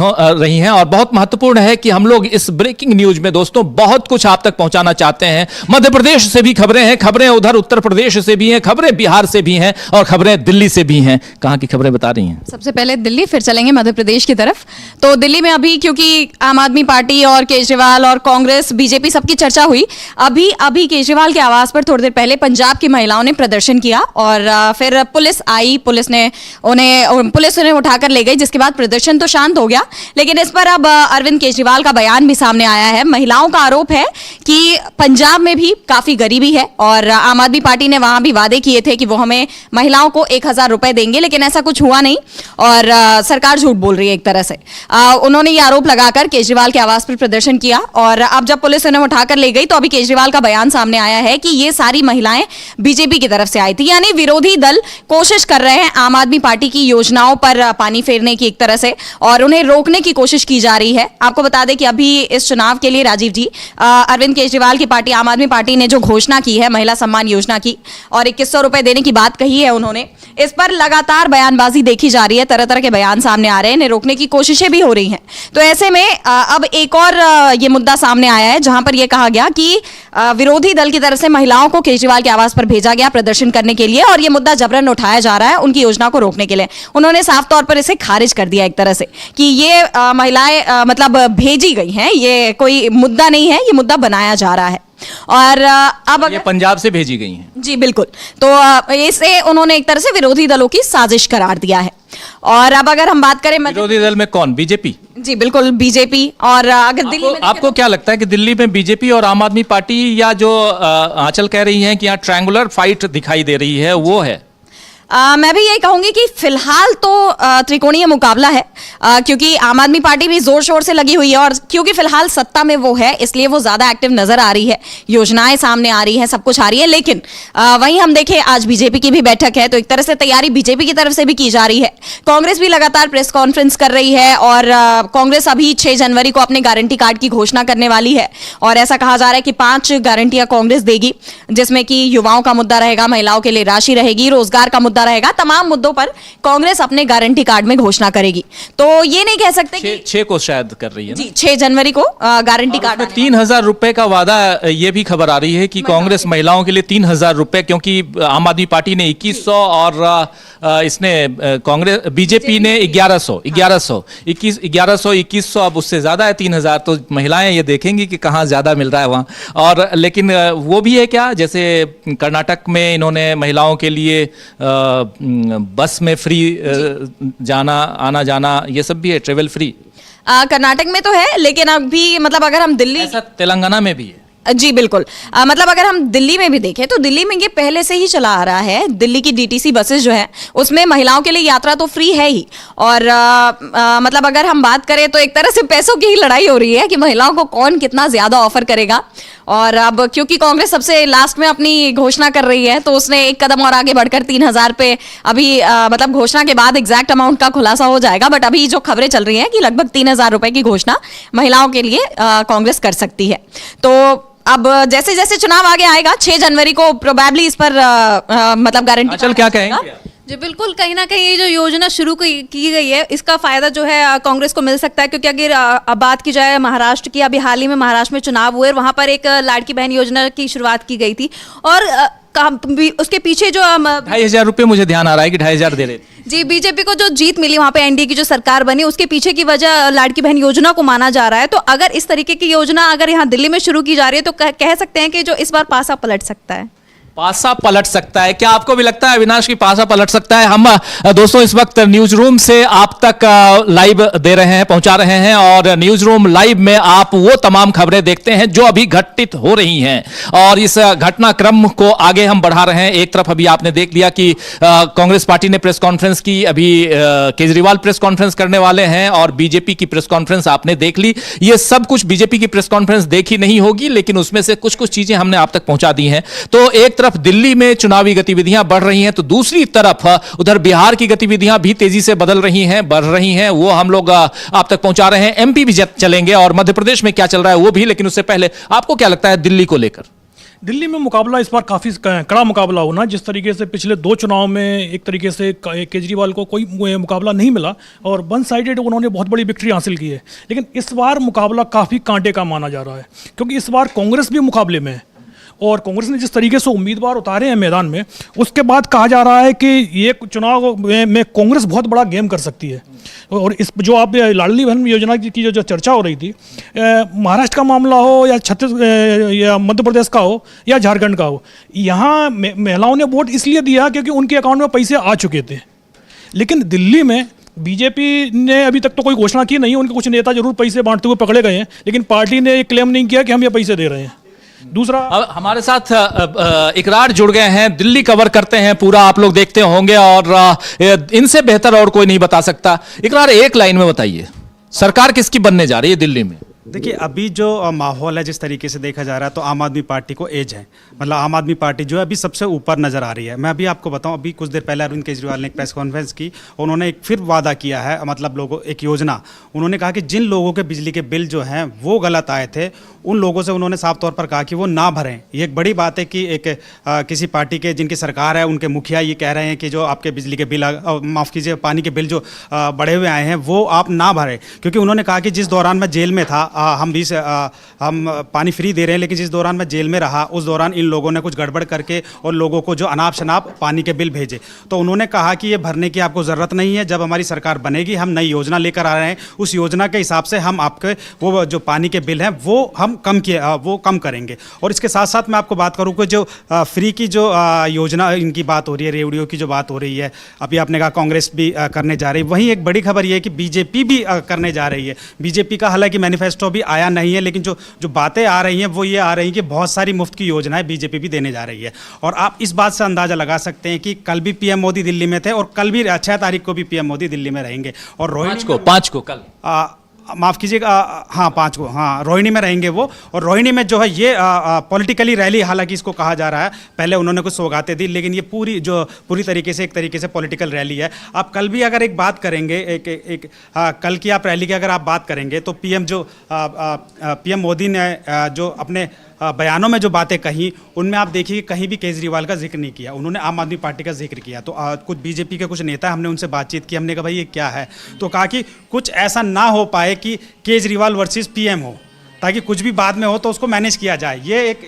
हैं और बहुत महत्वपूर्ण है कि हम लोग इस ब्रेकिंग न्यूज में दोस्तों बहुत कुछ आप तक पहुंचाना चाहते हैं। मध्य प्रदेश से भी खबरें हैं, खबरें उधर उत्तर प्रदेश से भी हैं, खबरें बिहार से भी हैं और खबरें दिल्ली से भी हैं। कहां की खबरें बता रही हैं? सबसे पहले दिल्ली, फिर चलेंगे मध्य प्रदेश की तरफ। तो दिल्ली में अभी क्योंकि आम आदमी पार्टी और केजरीवाल और कांग्रेस, बीजेपी सबकी चर्चा हुई, अभी केजरीवाल के आवास पर थोड़ी देर पहले पंजाब की महिलाओं ने प्रदर्शन किया और फिर पुलिस आई, पुलिस उन्हें उठाकर ले गई, जिसके बाद प्रदर्शन तो शांत हो गया। लेकिन इस पर अब अरविंद केजरीवाल का बयान भी सामने आया है। महिलाओं का आरोप है कि पंजाब में भी काफी गरीबी है और आम आदमी पार्टी ने वहां भी वादे किए थे कि वो हमें महिलाओं को 1000 रुपए देंगे, लेकिन ऐसा कुछ हुआ नहीं और सरकार झूठ बोल रही है एक तरह से। उन्होंने ये आरोप लगाकर केजरीवाल के आवास पर प्रदर्शन किया और अब जब पुलिस उन्हें उठाकर ले गई तो अभी केजरीवाल का बयान सामने आया है कि ये सारी महिलाएं बीजेपी की तरफ से आई थी। यानी विरोधी दल कोशिश कर रहे हैं आम आदमी पार्टी की योजनाओं पर पानी फेरने की एक तरह से और उन्हें रोकने की कोशिश की जा रही है। आपको बता दें कि अभी इस चुनाव के लिए राजीव जी, अरविंद केजरीवाल की पार्टी आम आदमी पार्टी ने जो घोषणा की है महिला सम्मान योजना की और 2100 रुपए देने की बात कही है उन्होंने, इस पर लगातार बयानबाजी देखी जा रही है, तरह तरह के बयान सामने आ रहे हैं, इन्हें रोकने की कोशिशें भी हो रही हैं। तो ऐसे में अब एक और ये मुद्दा सामने आया है जहां पर यह कहा गया कि विरोधी दल की तरफ से महिलाओं को केजरीवाल के आवास पर भेजा गया प्रदर्शन करने के लिए और यह मुद्दा जबरन उठाया जा रहा है उनकी योजना को रोकने के लिए। उन्होंने साफ तौर पर इसे खारिज कर दिया एक तरह से कि ये महिलाएं मतलब भेजी गई हैं, ये कोई मुद्दा नहीं है, ये मुद्दा बनाया जा रहा है। और अब ये अगर पंजाब से भेजी गई हैं। जी बिल्कुल, तो इसे उन्होंने एक तरह से विरोधी दलों की साजिश करार दिया है। और अब अगर हम बात करें विरोधी दल में कौन? बीजेपी? जी बिल्कुल, बीजेपी। और अगर दिल्ली में आपको क्या लगता है कि दिल्ली में बीजेपी और आम आदमी पार्टी, या जो आंचल कह रही हैं कि यहाँ ट्रायंगुलर फाइट दिखाई दे रही है, वो है? मैं भी यही कहूंगी कि फिलहाल तो त्रिकोणीय मुकाबला है, क्योंकि आम आदमी पार्टी भी जोर शोर से लगी हुई है और क्योंकि फिलहाल सत्ता में वो है इसलिए वो ज्यादा एक्टिव नजर आ रही है, योजनाएं सामने आ रही हैं, सब कुछ आ रही है। लेकिन वहीं हम देखें आज बीजेपी की भी बैठक है, तो एक तरह से तैयारी बीजेपी की तरफ से भी की जा रही है। कांग्रेस भी लगातार प्रेस कॉन्फ्रेंस कर रही है और कांग्रेस अभी 6 जनवरी को अपने गारंटी कार्ड की घोषणा करने वाली है और ऐसा कहा जा रहा है कि 5 गारंटियां कांग्रेस देगी, जिसमें कि युवाओं का मुद्दा रहेगा, महिलाओं के लिए राशि रहेगी, रोजगार का मुद्दा रहेगा। तमाम मुद्दों पर कांग्रेस अपने गारंटी कार्ड में घोषणा करेगी। तो ये नहीं कह सकते कि 6 को शायद कर रही है ना? जी 6 जनवरी को गारंटी कार्ड। 3,000 रुपए का वादा, ये भी खबर आ रही है कि कांग्रेस महिलाओं के लिए 3,000 रुपए, क्योंकि आम आदमी पार्टी ने 2,100 और इसने कांग्रेस बीजेपी ने 1,100 अब उससे ज्यादा है 3,000। तो महिलाएं ये देखेंगी कि कहाँ ज्यादा मिल रहा है वहां। और लेकिन वो भी है क्या, जैसे कर्नाटक में इन्होंने महिलाओं के लिए बस में फ्री जाना आना जाना, ये सब भी है, ट्रेवल फ्री। कर्नाटक में तो है, लेकिन अभी मतलब अगर हम दिल्ली, ऐसा तेलंगाना में भी है। जी बिल्कुल, मतलब अगर हम दिल्ली में भी देखें तो दिल्ली में ये पहले से ही चला आ रहा है। दिल्ली की डीटीसी बसेस जो है उसमें महिलाओं के लिए यात्रा तो फ्री है ही। और मतलब अगर हम बात करें तो एक तरह से पैसों की ही लड़ाई हो रही है कि महिलाओं को कौन कितना ज्यादा ऑफर करेगा। और अब क्योंकि कांग्रेस सबसे लास्ट में अपनी घोषणा कर रही है तो उसने एक कदम और आगे बढ़कर 3,000 पे अभी मतलब घोषणा के बाद एग्जैक्ट अमाउंट का खुलासा हो जाएगा, बट अभी जो खबरें चल रही हैं कि लगभग 3,000 रुपए की घोषणा महिलाओं के लिए कांग्रेस कर सकती है। तो अब जैसे जैसे चुनाव आगे आएगा 6 जनवरी को प्रोबेबली इस पर मतलब गारंटी। चल क्या कहेंगे? जी बिल्कुल, कहीं ना कहीं ये जो योजना शुरू की गई है इसका फायदा जो है कांग्रेस को मिल सकता है, क्योंकि अगर अब बात की जाए महाराष्ट्र की, अभी हाल ही में महाराष्ट्र में चुनाव हुए और वहां पर एक लाड़की बहन योजना की शुरुआत की गई थी और उसके पीछे जो 2,500 रुपए, मुझे ध्यान आ रहा है कि 2,500 दे रहे थे। जी, बीजेपी को जो जीत मिली वहां पे, एनडीए की जो सरकार बनी, उसके पीछे की वजह लाड़की बहन योजना को माना जा रहा है। तो अगर इस तरीके की योजना अगर यहाँ दिल्ली में शुरू की जा रही है तो कह सकते हैं कि जो इस बार पासा पलट सकता है। पासा पलट सकता है, क्या आपको भी लगता है अविनाश की पासा पलट सकता है? हम दोस्तों इस वक्त न्यूज रूम से आप तक लाइव दे रहे हैं, पहुंचा रहे हैं, और न्यूज रूम लाइव में आप वो तमाम खबरें देखते हैं जो अभी घटित हो रही हैं और इस घटनाक्रम को आगे हम बढ़ा रहे हैं। एक तरफ अभी आपने देख लिया कि कांग्रेस पार्टी ने प्रेस कॉन्फ्रेंस की, अभी केजरीवाल प्रेस कॉन्फ्रेंस करने वाले हैं और बीजेपी की प्रेस कॉन्फ्रेंस आपने देख ली। ये सब कुछ बीजेपी की प्रेस कॉन्फ्रेंस देखी नहीं होगी, लेकिन उसमें से कुछ कुछ चीजें हमने आप तक पहुंचा दी हैं। तो एक तरफ दिल्ली में चुनावी गतिविधियां बढ़ रही हैं, तो दूसरी तरफ उधर बिहार की गतिविधियां भी तेजी से बदल रही हैं, बढ़ रही हैं, वो हम लोग आप तक पहुंचा रहे हैं। एमपी भी चलेंगे और मध्य प्रदेश में क्या चल रहा है वो भी, लेकिन उससे पहले आपको क्या लगता है दिल्ली को लेकर? दिल्ली में मुकाबला इस बार काफ़ी कड़ा मुकाबला होना, जिस तरीके से पिछले 2 चुनाव में एक तरीके से केजरीवाल को कोई मुकाबला नहीं मिला और वन साइडेड उन्होंने बहुत बड़ी विक्ट्री हासिल की है। लेकिन इस बार मुकाबला काफ़ी कांटे का माना जा रहा है, क्योंकि इस बार कांग्रेस भी मुकाबले में है और कांग्रेस ने जिस तरीके से उम्मीदवार उतारे हैं मैदान में, उसके बाद कहा जा रहा है कि ये चुनाव में कांग्रेस बहुत बड़ा गेम कर सकती है। और इस जो आप लाडली बहन योजना की जो चर्चा हो रही थी, महाराष्ट्र का मामला हो या या मध्य प्रदेश का हो या झारखंड का हो, यहाँ महिलाओं ने वोट इसलिए दिया क्योंकि उनके अकाउंट में पैसे आ चुके थे। लेकिन दिल्ली में बीजेपी ने अभी तक तो कोई घोषणा की नहीं, उनके कुछ नेता जरूर पैसे बांटते हुए पकड़े गए हैं, लेकिन पार्टी ने क्लेम नहीं किया कि हम ये पैसे दे रहे हैं। दूसरा, हमारे साथ इकरार जुड़ गए हैं, दिल्ली कवर करते हैं पूरा, आप लोग देखते होंगे और इनसे बेहतर और कोई नहीं बता सकता। इकरार, एक लाइन में बताइए, सरकार किसकी बनने जा रही है दिल्ली में? देखिए, अभी जो माहौल है, जिस तरीके से देखा जा रहा है, तो आम आदमी पार्टी को एज है। मतलब आम आदमी पार्टी जो है अभी सबसे ऊपर नजर आ रही है। मैं अभी आपको बताऊं, अभी कुछ देर पहले अरविंद केजरीवाल ने एक प्रेस कॉन्फ्रेंस की, उन्होंने एक फिर वादा किया है, मतलब लोगों एक योजना, उन्होंने कहा कि जिन लोगों के बिजली के बिल जो हैं वो गलत आए थे, उन लोगों से उन्होंने साफ तौर पर कहा कि वो ना भरें। ये एक बड़ी बात है कि एक किसी पार्टी के जिनकी सरकार है उनके मुखिया ये कह रहे हैं कि जो आपके बिजली के बिल, माफ़ कीजिए, पानी के बिल जो बढ़े हुए आए हैं वो आप ना भरें। क्योंकि उन्होंने कहा कि जिस दौरान मैं जेल में था, हम पानी फ्री दे रहे हैं, लेकिन जिस दौरान मैं जेल में रहा उस दौरान इन लोगों ने कुछ गड़बड़ करके और लोगों को जो अनाप शनाप पानी के बिल भेजे। तो उन्होंने कहा कि ये भरने की आपको ज़रूरत नहीं है, जब हमारी सरकार बनेगी हम नई योजना लेकर आ रहे हैं, उस योजना के हिसाब से हम आपके वो जो पानी के बिल हैं वो हम कम करेंगे। और इसके साथ साथ मैं आपको बात करूँ कि जो फ्री की जो योजना इनकी बात हो रही है, रेवड़ियों की जो बात हो रही है, अभी आपने कहा कांग्रेस भी करने जा रही है, वहीं एक बड़ी खबर ये है कि बीजेपी भी करने जा रही है। बीजेपी का हालांकि मैनिफेस्टो भी आया नहीं है, लेकिन जो बातें आ रही हैं वो ये आ रही हैं कि बहुत सारी मुफ्त की योजनाएं बीजेपी भी देने जा रही है। और आप इस बात से अंदाजा लगा सकते हैं कि कल भी पीएम मोदी दिल्ली में थे और कल भी 6 तारीख को भी पीएम मोदी दिल्ली में रहेंगे। और पाँच को कल माफ़ कीजिएगा, हाँ 5 को, हाँ रोहिणी में रहेंगे वो। और रोहिणी में जो है ये पॉलिटिकली रैली हालांकि इसको कहा जा रहा है, पहले उन्होंने कुछ सौगातें दी, लेकिन ये पूरी तरीके से एक तरीके से पॉलिटिकल रैली है। आप कल भी अगर एक बात करेंगे, कल की आप रैली की अगर आप बात करेंगे तो पीएम मोदी ने जो अपने बयानों में जो बातें कही उनमें आप देखिए कहीं भी केजरीवाल का जिक्र नहीं किया, उन्होंने आम आदमी पार्टी का जिक्र किया। तो कुछ बीजेपी के कुछ नेता, हमने उनसे बातचीत की, हमने कहा भाई ये क्या है, तो कहा कि कुछ ऐसा ना हो पाए कि केजरीवाल वर्सेस पीएम हो, ताकि कुछ भी बाद में हो तो उसको मैनेज किया जाए।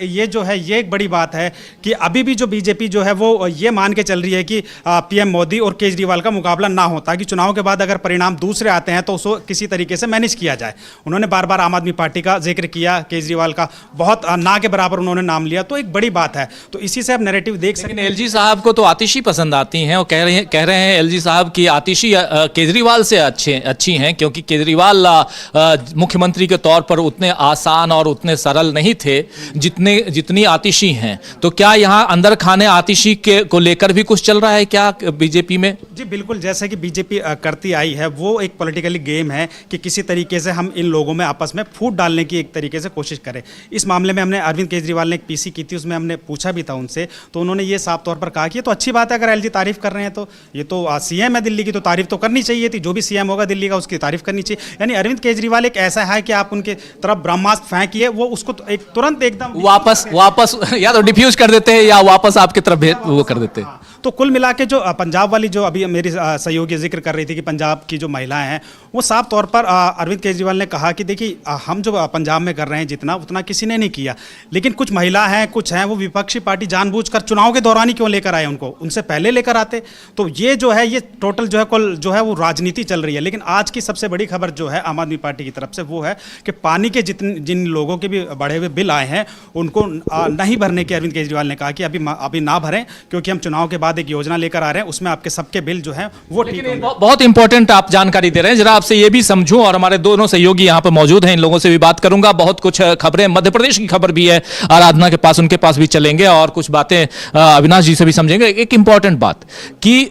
ये जो है ये एक बड़ी बात है कि अभी भी जो बीजेपी जो है वो ये मान के चल रही है कि पीएम मोदी और केजरीवाल का मुकाबला ना हो, ताकि चुनाव के बाद अगर परिणाम दूसरे आते हैं तो उसको किसी तरीके से मैनेज किया जाए। उन्होंने बार बार आम आदमी पार्टी का जिक्र किया, केजरीवाल का बहुत ना के बराबर उन्होंने नाम लिया, तो एक बड़ी बात है। तो इसी से आप नैरेटिव देख सकते हैं। एलजी साहब को तो आतिशी पसंद आती हैं और कह रहे हैं एलजी साहब की आतिशी केजरीवाल से अच्छी हैं, क्योंकि केजरीवाल मुख्यमंत्री के तौर पर उतने आसान और उतने सरल नहीं थे जितनी आतिशी हैं। तो क्या यहाँ अंदर खाने आतिशी को लेकर भी कुछ चल रहा है क्या बीजेपी में? जी बिल्कुल, जैसे कि बीजेपी करती आई है वो एक पॉलिटिकली गेम है कि किसी तरीके से हम इन लोगों में आपस में फूट डालने की एक तरीके से कोशिश करें। इस मामले में हमने अरविंद केजरीवाल ने एक पीसी की थी, उसमें हमने पूछा भी था उनसे, तो उन्होंने ये साफ तौर पर कहा कि ये तो अच्छी बात है, अगर एलजी तारीफ कर रहे हैं तो ये तो सीएम है दिल्ली की, तो तारीफ तो करनी चाहिए थी, जो भी सीएम होगा दिल्ली का उसकी तारीफ करनी चाहिए। यानी अरविंद केजरीवाल एक ऐसा है कि आप उनके तरफ ब्रह्मास्त्र फेंकिए, वो उसको तो एक तुरंत एकदम वापस या तो डिफ्यूज कर देते हैं या वापस आपकी तरफ वो कर देते हैं। तो कुल मिला के जो पंजाब वाली जो अभी मेरी सहयोगी जिक्र कर रही थी कि पंजाब की जो महिलाएं हैं, वो साफ तौर पर अरविंद केजरीवाल ने कहा कि देखिए हम जो पंजाब में कर रहे हैं जितना उतना किसी ने नहीं किया, लेकिन कुछ महिला हैं, कुछ हैं वो विपक्षी पार्टी जानबूझकर चुनाव के दौरान ही क्यों लेकर आए उनको, उनसे पहले लेकर आते। तो ये जो है ये टोटल जो है कुल जो है वो राजनीति चल रही है। लेकिन आज की सबसे बड़ी खबर जो है आम आदमी पार्टी की तरफ से वो है कि पानी के जिन लोगों के भी बढ़े हुए बिल आए हैं उनको नहीं भरने के अरविंद केजरीवाल ने कहा कि अभी ना भरें, क्योंकि हम चुनाव के बाद एक योजना लेकर आ रहे हैं, उसमें आपके सबके बिल जो हैं वो ठीक होंगे। बहुत इंपॉर्टेंट आप जानकारी दे रहे हैं, जरा आपसे ये भी समझूं, और हमारे दोनों सहयोगी यहां पर मौजूद हैं, इन लोगों से भी बात करूंगा। बहुत कुछ खबरें मध्य प्रदेश की खबर भी है, आराधना के पास, उनके पास भी चलेंगे और कुछ बातें अविनाश जी से भी समझेंगे। एक इंपॉर्टेंट बात कि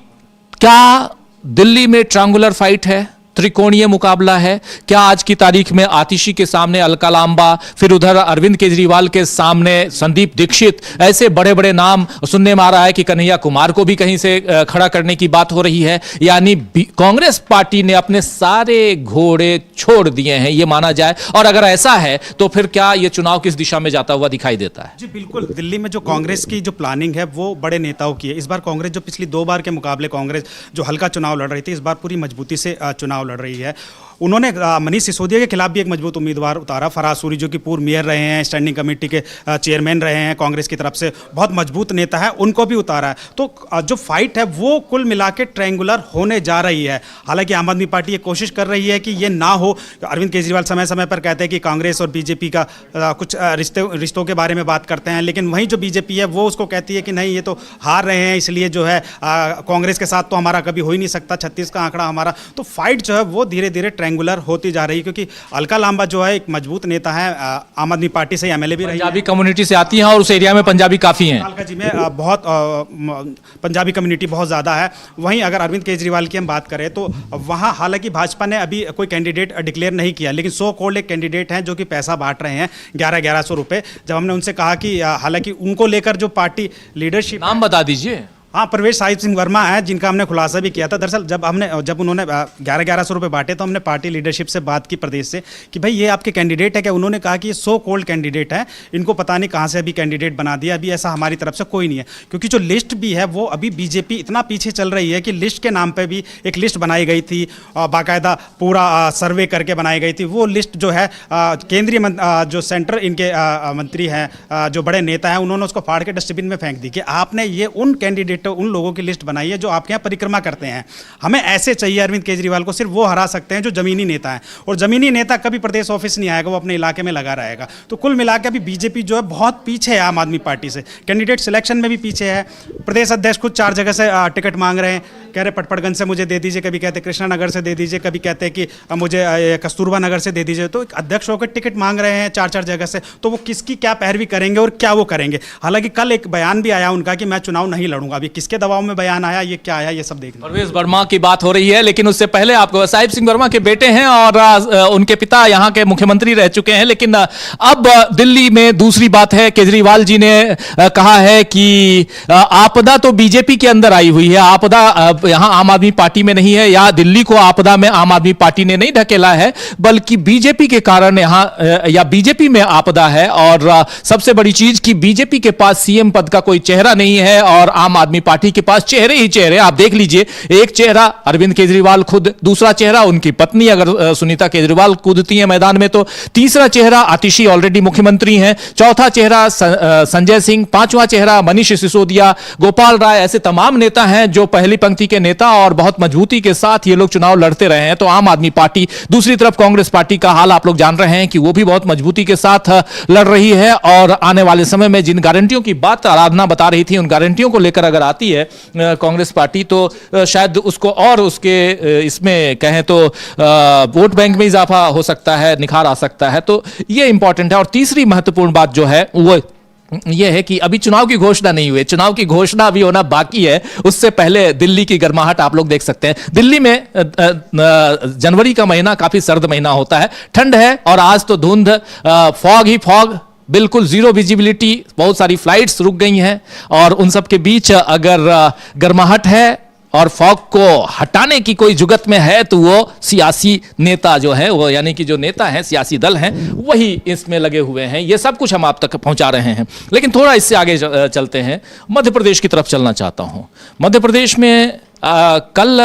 क्या दिल्ली में ट्रायंगुलर फाइट है, त्रिकोणीय मुकाबला है क्या? आज की तारीख में आतिशी के सामने अलका लांबा, फिर उधर अरविंद केजरीवाल के सामने संदीप दीक्षित, ऐसे बड़े बड़े नाम सुनने में आ रहा है कि कन्हैया कुमार को भी कहीं से खड़ा करने की बात हो रही है। यानी कांग्रेस पार्टी ने अपने सारे घोड़े छोड़ दिए हैं, ये माना जाए। और अगर ऐसा है तो फिर क्या ये चुनाव किस दिशा में जाता हुआ दिखाई देता है? जी बिल्कुल, दिल्ली में जो कांग्रेस की जो प्लानिंग है वो बड़े नेताओं की है। इस बार कांग्रेस जो पिछली 2 बार के मुकाबले कांग्रेस जो हल्का चुनाव लड़ रही थी, इस बार पूरी मजबूती से चुनाव लड़ रही है। उन्होंने मनीष सिसोदिया के खिलाफ भी एक मजबूत उम्मीदवार उतारा, फराज सूरी जो कि पूर्व मेयर रहे हैं, स्टैंडिंग कमेटी के चेयरमैन रहे हैं कांग्रेस की तरफ से, बहुत मजबूत नेता है, उनको भी उतारा है। तो जो फाइट है वो कुल मिला के ट्रायंगुलर होने जा रही है। हालांकि आम आदमी पार्टी ये कोशिश कर रही है कि ये ना हो। अरविंद केजरीवाल समय समय पर कहते हैं कि कांग्रेस और बीजेपी का कुछ रिश्तों के बारे में बात करते हैं, लेकिन वहीं जो बीजेपी है वो उसको कहती है कि नहीं ये तो हार रहे हैं, इसलिए जो है कांग्रेस के साथ तो हमारा कभी हो ही नहीं सकता, 36 का आंकड़ा हमारा। तो फाइट जो है वो धीरे धीरे ट्रायंगुलर होती जा रही है, क्योंकि अलका लांबा जो है एक मजबूत नेता है, आम आदमी पार्टी से एमएलए भी रही है, पंजाबी कम्युनिटी से आती है और उस एरिया में पंजाबी काफी हैं। कालका जी में बहुत पंजाबी कम्युनिटी बहुत ज़्यादा है। वहीं अगर अरविंद केजरीवाल की हम बात करें तो वहाँ हालांकि भाजपा ने अभी कोई कैंडिडेट डिक्लेयर नहीं किया, लेकिन सो कॉल्ड एक कैंडिडेट हैं जो कि पैसा बांट रहे हैं 1100 रुपये। जब हमने उनसे कहा कि हालांकि उनको लेकर जो पार्टी लीडरशिप, नाम बता दीजिए। हाँ, प्रवेश साहिब सिंह वर्मा है, जिनका हमने खुलासा भी किया था। दरअसल जब उन्होंने 1100 रुपये बांटे तो हमने पार्टी लीडरशिप से बात की प्रदेश से कि भाई ये आपके कैंडिडेट है क्या। उन्होंने कहा कि ये सो कोल्ड कैंडिडेट है, इनको पता नहीं कहाँ से अभी कैंडिडेट बना दिया, अभी ऐसा हमारी तरफ से कोई नहीं है। क्योंकि जो लिस्ट भी है वो अभी बीजेपी इतना पीछे चल रही है कि लिस्ट के नाम पर भी एक लिस्ट बनाई गई थी, बाकायदा पूरा सर्वे करके बनाई गई थी। वो लिस्ट जो है केंद्रीय जो सेंटर इनके मंत्री हैं, जो बड़े नेता हैं, उन्होंने उसको फाड़ के डस्टबिन में फेंक दी कि आपने ये उन कैंडिडेट उन लोगों की लिस्ट बनाई है जो आपके यहाँ परिक्रमा करते हैं। हमें ऐसे चाहिए अरविंद केजरीवाल को, सिर्फ वो हरा सकते हैं जो जमीनी नेता हैं, और जमीनी नेता कभी प्रदेश ऑफिस नहीं आएगा, वो अपने इलाके में लगा रहेगा। तो कुल मिला के अभी बीजेपी जो है बहुत पीछे है आम आदमी पार्टी से, कैंडिडेट सिलेक्शन में भी पीछे है। प्रदेश अध्यक्ष खुद 4 जगह से टिकट मांग रहे हैं, कह रहे पटपड़गंज से मुझे दे दीजिए, कभी कहते कृष्णा नगर से दे दीजिए, कभी कहते कि मुझे कस्तूरबा नगर से दे दीजिए। तो एक अध्यक्ष होकर टिकट मांग रहे हैं 4-4 जगह से, तो वो किसकी क्या पैरवी करेंगे और क्या वो करेंगे। हालांकि कल एक बयान भी आया उनका कि मैं चुनाव नहीं लड़ूंगा। अभी किसके दबाव में बयान आया, ये क्या आया, ये सब देखना। प्रवेश वर्मा की बात हो रही है, लेकिन उससे पहले आपको साहिब सिंह वर्मा के बेटे हैं और उनके पिता यहाँ के मुख्यमंत्री रह चुके हैं। लेकिन अब दिल्ली में दूसरी बात है, केजरीवाल जी ने कहा है कि आपदा तो बीजेपी के अंदर आई हुई है, आपदा यहाँ आम आदमी पार्टी में नहीं है, या दिल्ली को आपदा में आम आदमी पार्टी ने नहीं ढकेला है, बल्कि बीजेपी के कारण यहाँ या बीजेपी में आपदा है। और सबसे बड़ी चीज कि बीजेपी के पास सीएम पद का कोई चेहरा नहीं है और आम आदमी पार्टी के पास चेहरे ही चेहरे। आप देख लीजिए, एक चेहरा अरविंद केजरीवाल खुद, दूसरा चेहरा उनकी पत्नी अगर सुनीता केजरीवाल कूदती है मैदान में, तो तीसरा चेहरा आतिशी ऑलरेडी मुख्यमंत्री हैं, चौथा चेहरा संजय सिंह, पांचवा चेहरा मनीष सिसोदिया, गोपाल राय, ऐसे तमाम नेता हैं जो पहली पंक्ति के नेता और बहुत मजबूती के साथ ये लोग चुनाव लड़ते रहे हैं। तो आम आदमी पार्टी, दूसरी तरफ कांग्रेस पार्टी का हाल आप लोग जान रहे हैं कि वो भी बहुत मजबूती के साथ लड़ रही है। और आने वाले समय में जिन गारंटियों की बात आराधना बता रही थी, उन गारंटियों को लेकर अगर आती है कांग्रेस पार्टी, तो शायद उसको और उसके इसमें कहें तो वोट बैंक में इजाफा हो सकता है, निखार आ सकता है। तो ये इंपॉर्टेंट है। और तीसरी महत्वपूर्ण बात जो है वो यह है कि अभी चुनाव की घोषणा नहीं हुई, चुनाव की घोषणा अभी होना बाकी है। उससे पहले दिल्ली की गर्माहट आप लोग देख सकते हैं। दिल्ली में जनवरी का महीना काफी सर्द महीना होता है, ठंड है, और आज तो धुंध, फॉग ही फॉग, बिल्कुल जीरो विजिबिलिटी, बहुत सारी फ्लाइट्स रुक गई हैं। और उन सब के बीच अगर गर्माहट है और फॉग को हटाने की कोई जुगत में है, तो वो सियासी नेता जो है, वो यानी कि जो नेता हैं, सियासी दल हैं, वही इसमें लगे हुए हैं। ये सब कुछ हम आप तक पहुंचा रहे हैं। लेकिन थोड़ा इससे आगे चलते हैं, मध्य प्रदेश की तरफ चलना चाहता हूं। मध्य प्रदेश में कल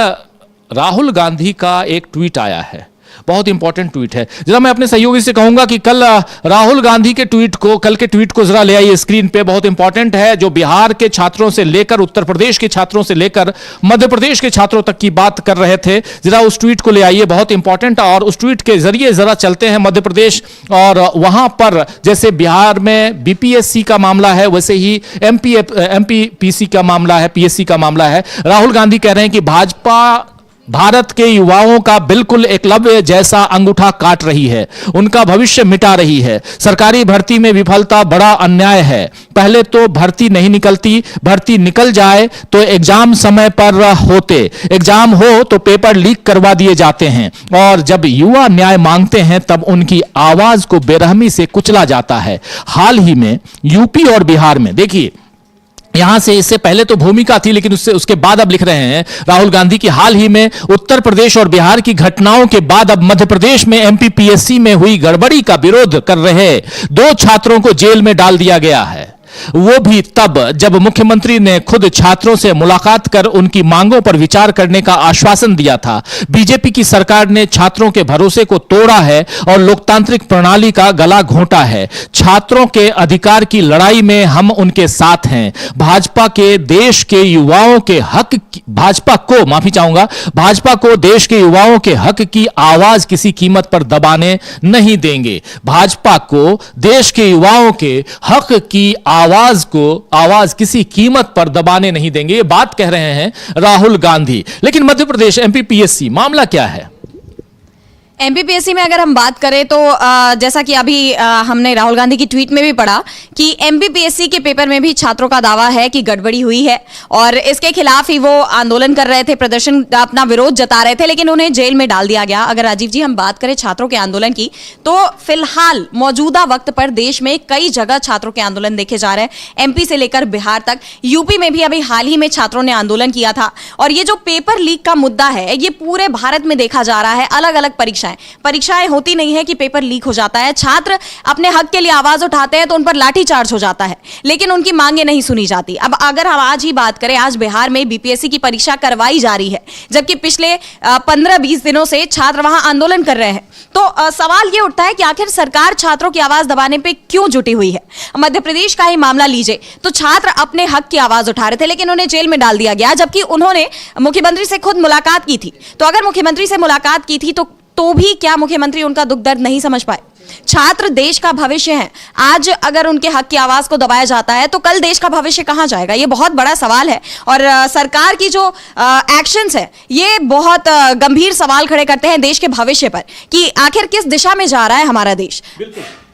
राहुल गांधी का एक ट्वीट आया है, बहुत इंपॉर्टेंट ट्वीट है। जरा मैं अपने सहयोगी से कहूंगा कि कल राहुल गांधी के ट्वीट को, कल के ट्वीट को जरा ले आइए स्क्रीन पे, बहुत इंपॉर्टेंट है। जो बिहार के छात्रों से लेकर, उत्तर प्रदेश के छात्रों से लेकर मध्य प्रदेश के छात्रों तक की बात कर रहे थे, जरा उस ट्वीट को ले आइए, बहुत इंपॉर्टेंट। और उस ट्वीट के जरिए जरा चलते हैं मध्य प्रदेश, और वहां पर जैसे बिहार में बीपीएससी का मामला है, वैसे ही एमपीपीसी का मामला है, पीएससी का मामला है। राहुल गांधी कह रहे हैं कि भाजपा भारत के युवाओं का बिल्कुल एकलव्य जैसा अंगूठा काट रही है, उनका भविष्य मिटा रही है। सरकारी भर्ती में विफलता बड़ा अन्याय है। पहले तो भर्ती नहीं निकलती, भर्ती निकल जाए तो एग्जाम समय पर होते, एग्जाम हो तो पेपर लीक करवा दिए जाते हैं, और जब युवा न्याय मांगते हैं तब उनकी आवाज को बेरहमी से कुचला जाता है। हाल ही में यूपी और बिहार में, देखिए यहां से इससे पहले तो भूमिका थी, लेकिन उसके बाद अब लिख रहे हैं राहुल गांधी की, हाल ही में उत्तर प्रदेश और बिहार की घटनाओं के बाद अब मध्य प्रदेश में एमपीपीएससी में हुई गड़बड़ी का विरोध कर रहे 2 छात्रों को जेल में डाल दिया गया है। वो भी तब जब मुख्यमंत्री ने खुद छात्रों से मुलाकात कर उनकी मांगों पर विचार करने का आश्वासन दिया था। बीजेपी की सरकार ने छात्रों के भरोसे को तोड़ा है और लोकतांत्रिक प्रणाली का गला घोंटा है। छात्रों के अधिकार की लड़ाई में हम उनके साथ हैं। भाजपा के देश के युवाओं के हक, भाजपा को देश के युवाओं के हक की आवाज किसी कीमत पर दबाने नहीं देंगे। भाजपा को देश के युवाओं के हक की आवाज किसी कीमत पर दबाने नहीं देंगे। ये बात कह रहे हैं राहुल गांधी। लेकिन मध्य प्रदेश एमपीपीएससी मामला क्या है? एमपीपीएससी में अगर हम बात करें तो जैसा कि अभी हमने राहुल गांधी की ट्वीट में भी पढ़ा कि एमपीपीएससी के पेपर में भी छात्रों का दावा है कि गड़बड़ी हुई है और इसके खिलाफ ही वो आंदोलन कर रहे थे, प्रदर्शन, अपना विरोध जता रहे थे, लेकिन उन्हें जेल में डाल दिया गया। अगर राजीव जी हम बात करें छात्रों के आंदोलन की, तो फिलहाल मौजूदा वक्त पर देश में कई जगह छात्रों के आंदोलन देखे जा रहे हैं, एमपी से लेकर बिहार तक। यूपी में भी अभी हाल ही में छात्रों ने आंदोलन किया था। और ये जो पेपर लीक का मुद्दा है, ये पूरे भारत में देखा जा रहा है। अलग अलग परीक्षाएं होती नहीं है कि पेपर लीक हो जाता है। छात्र अपने हक के लिए आवाज उठाते हैं तो उन पर लाठीचार्ज हो जाता है, लेकिन उनकी मांगे नहीं सुनी जाती। अब अगर हम आज ही बात करें, आज बिहार में बीपीएससी की परीक्षा करवाई जा रही है, जबकि पिछले 15-20 दिनों से छात्र वहां आंदोलन कर रहे हैं। तो सवाल ये उठता है कि आखिर सरकार छात्रों की आवाज दबाने पे क्यों जुटी हुई है। मध्य प्रदेश का ही मामला लीजिए, तो छात्र अपने हक की आवाज उठा रहे थे, लेकिन उन्हें जेल में डाल दिया गया, जबकि उन्होंने मुख्यमंत्री से खुद मुलाकात की थी। तो अगर मुख्यमंत्री से मुलाकात की थी तो भी क्या मुख्यमंत्री उनका दुख दर्द नहीं समझ पाए। छात्र देश का भविष्य हैं। आज अगर उनके हक की आवाज को दबाया जाता है तो कल देश का भविष्य कहां जाएगा, ये बहुत बड़ा सवाल है। और सरकार की जो एक्शंस है, ये बहुत गंभीर सवाल खड़े करते हैं देश के भविष्य पर कि आखिर किस दिशा में जा रहा है हमारा देश।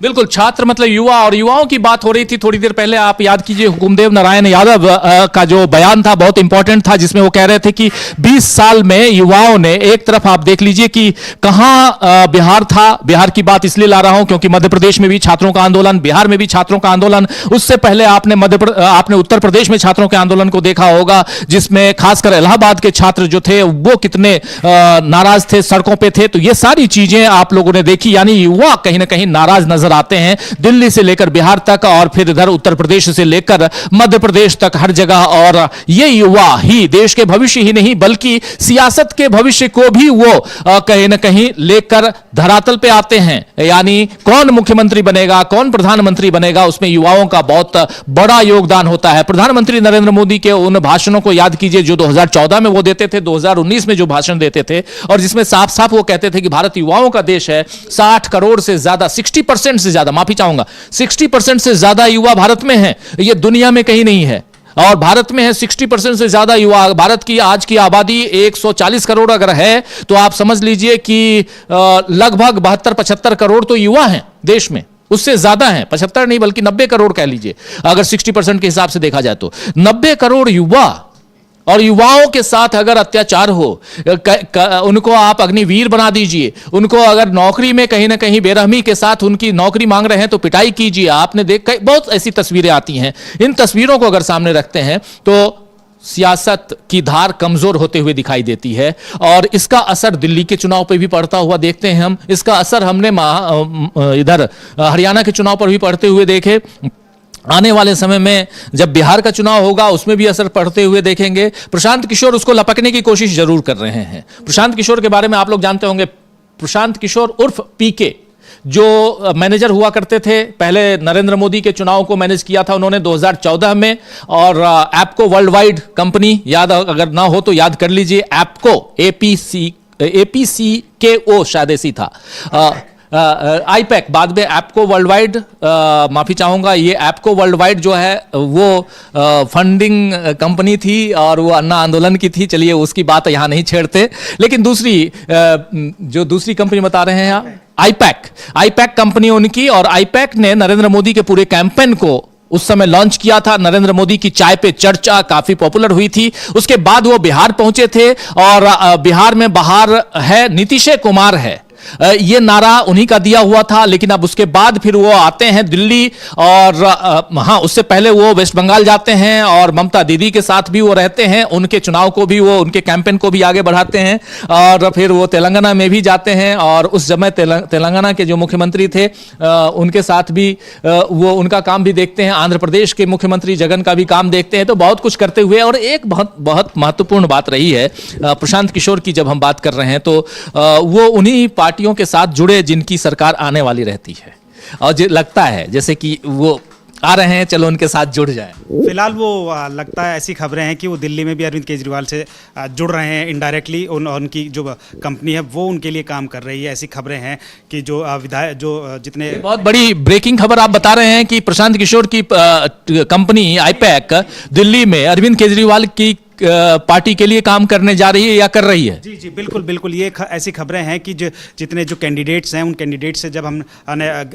बिल्कुल, छात्र मतलब युवा, और युवाओं की बात हो रही थी थोड़ी देर पहले। आप याद कीजिए, हुकुमदेव नारायण यादव का जो बयान था बहुत इंपॉर्टेंट था, जिसमें वो कह रहे थे कि 20 साल में युवाओं ने, एक तरफ आप देख लीजिए कि कहां बिहार था। बिहार की बात इसलिए ला रहा हूं क्योंकि मध्य प्रदेश में भी छात्रों का आंदोलन, बिहार में भी छात्रों का आंदोलन। उससे पहले आपने उत्तर प्रदेश में छात्रों के आंदोलन को देखा होगा, जिसमें खासकर इलाहाबाद के छात्र जो थे वो कितने नाराज थे, सड़कों पर थे। तो ये सारी चीजें आप लोगों ने देखी, यानी युवा कहीं ना कहीं नाराज नजर आते हैं, दिल्ली से लेकर बिहार तक और फिर इधर उत्तर प्रदेश से लेकर मध्य प्रदेश तक, हर जगह। और ये युवा ही देश के भविष्य ही नहीं बल्कि सियासत के भविष्य को भी वो कहीं ना कहीं लेकर धरातल पे आते हैं। यानी कौन मुख्यमंत्री बनेगा, कौन प्रधानमंत्री बनेगा, उसमें युवाओं का बहुत बड़ा योगदान होता है। प्रधानमंत्री नरेंद्र मोदी के उन भाषणों को याद कीजिए जो 2014 में वो देते थे, 2019 में जो भाषण देते थे, और जिसमें साफ साफ वो कहते थे कि भारत युवाओं का देश है। 60 करोड़ से ज्यादा, 60% से ज्यादा, माफी चाहूंगा, 60% से ज्यादा युवा भारत में हैं। ये दुनिया में कहीं नहीं है, और भारत में है 60% से ज्यादा युवा। भारत की आज की आबादी 140 करोड़ अगर है तो आप समझ लीजिए कि लगभग 72-75 करोड़ तो युवा हैं देश में। उससे ज्यादा हैं, 75 नहीं बल्कि 90 करोड़ कह लीजिए, अगर 60% के हिसाब से देखा जाए तो 90 करोड़ युवा। और युवाओं के साथ अगर अत्याचार हो, उनको आप अग्निवीर बना दीजिए, उनको अगर नौकरी में कहीं ना कहीं बेरहमी के साथ उनकी नौकरी मांग रहे हैं तो पिटाई कीजिए। आपने बहुत ऐसी तस्वीरें आती हैं। इन तस्वीरों को अगर सामने रखते हैं तो सियासत की धार कमजोर होते हुए दिखाई देती है, और इसका असर दिल्ली के चुनाव पर भी पड़ता हुआ देखते हैं हम। इसका असर हमने इधर हरियाणा के चुनाव पर भी पड़ते हुए देखे। आने वाले समय में जब बिहार का चुनाव होगा उसमें भी असर पड़ते हुए देखेंगे। प्रशांत किशोर उसको लपकने की कोशिश जरूर कर रहे हैं। प्रशांत किशोर के बारे में आप लोग जानते होंगे। प्रशांत किशोर उर्फ पीके, जो मैनेजर हुआ करते थे, पहले नरेंद्र मोदी के चुनाव को मैनेज किया था उन्होंने 2014 में। और एप्को वर्ल्ड वाइड कंपनी, याद अगर ना हो तो याद कर लीजिए, एप्को, APCKO शायद ऐसी था, आईपैक, बाद में एप्को वर्ल्ड वाइड, माफी चाहूंगा, ये एप्को वर्ल्ड वाइड जो है वो फंडिंग कंपनी थी और वो अन्ना आंदोलन की थी। चलिए उसकी बात यहां नहीं छेड़ते, लेकिन जो दूसरी कंपनी बता रहे हैं आप, आईपैक कंपनी उनकी। और आईपैक ने नरेंद्र मोदी के पूरे कैंपेन को उस समय लॉन्च किया था। नरेंद्र मोदी की चाय पे चर्चा काफी पॉपुलर हुई थी। उसके बाद वो बिहार पहुंचे थे, और बिहार में बाहर है नीतीश कुमार है, ये नारा उन्हीं का दिया हुआ था। लेकिन अब उसके बाद फिर वो आते हैं दिल्ली, और हाँ, उससे पहले वो वेस्ट बंगाल जाते हैं और ममता दीदी के साथ भी वो रहते हैं, उनके चुनाव को भी वो, उनके कैंपेन को भी आगे बढ़ाते हैं। और फिर वो तेलंगाना में भी जाते हैं, और उस समय तेलंगाना के जो मुख्यमंत्री थे उनके साथ भी वो उनका काम भी देखते हैं। आंध्र प्रदेश के मुख्यमंत्री जगन का भी काम देखते हैं। तो बहुत कुछ करते हुए, और एक बहुत महत्वपूर्ण बात रही है प्रशांत किशोर की, जब हम बात कर रहे हैं तो वो उन्हीं पार्टियों के साथ जुड़े जिनकी सरकार आने वाली रहती है, और लगता है जैसे कि वो आ रहे हैं, चलो उनके साथ जुड़ जाए। फिलहाल वो लगता है, ऐसी खबरें हैं कि वो दिल्ली में भी अरविंद केजरीवाल से जुड़ रहे हैं इनडायरेक्टली। उनकी जो कंपनी है वो उनके लिए काम कर रही है। ऐसी खबरें हैं कि जो विधायक, जो जितने, बहुत बड़ी ब्रेकिंग खबर आप बता रहे हैं कि प्रशांत किशोर की कंपनी आईपैक दिल्ली में अरविंद केजरीवाल की पार्टी के लिए काम करने जा रही है या कर रही है? जी जी बिल्कुल बिल्कुल, ये ऐसी खबरें हैं कि जितने जो कैंडिडेट्स हैं, उन कैंडिडेट्स से जब हम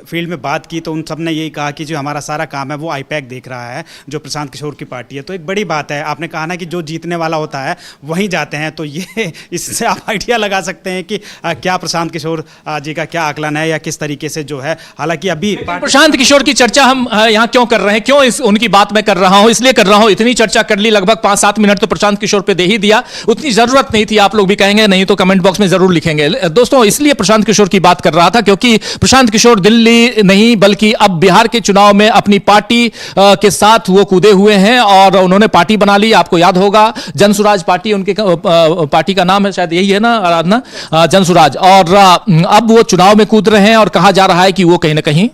फील्ड में बात की तो उन सब ने यही कहा कि जो हमारा सारा काम है वो आईपैक देख रहा है, जो प्रशांत किशोर की पार्टी है। तो एक बड़ी बात है, आपने कहा ना कि जो जीतने वाला होता है वहीं जाते हैं, तो ये इससे आप आइडिया लगा सकते हैं कि क्या प्रशांत किशोर जी का क्या आकलन है या किस तरीके से जो है। हालांकि अभी प्रशांत किशोर की चर्चा हम यहाँ क्यों कर रहे हैं, क्यों उनकी बात मैं कर रहा हूं, इसलिए कर रहा हूं, इतनी चर्चा कर ली, लगभग 5-7 मिनट तो प्रशांत किशोर पे दे ही दिया, उतनी जरूरत नहीं थी। आप लोग भी कहेंगे, नहीं तो कमेंट बॉक्स में जरूर लिखेंगे। दोस्तों, इसलिए प्रशांत किशोर की बात कर रहा था क्योंकि प्रशांत किशोर दिल्ली नहीं बल्कि अब बिहार के चुनाव में अपनी पार्टी के साथ वो कूदे हुए हैं और उन्होंने पार्टी बना ली। आपको याद होगा जनसुराज पार्टी उनके पार्टी का नाम है, शायद यही है ना आराधना, जनसुराज। और अब वो चुनाव में कूद रहे हैं और कहा जा रहा है कि वो कहीं ना कहीं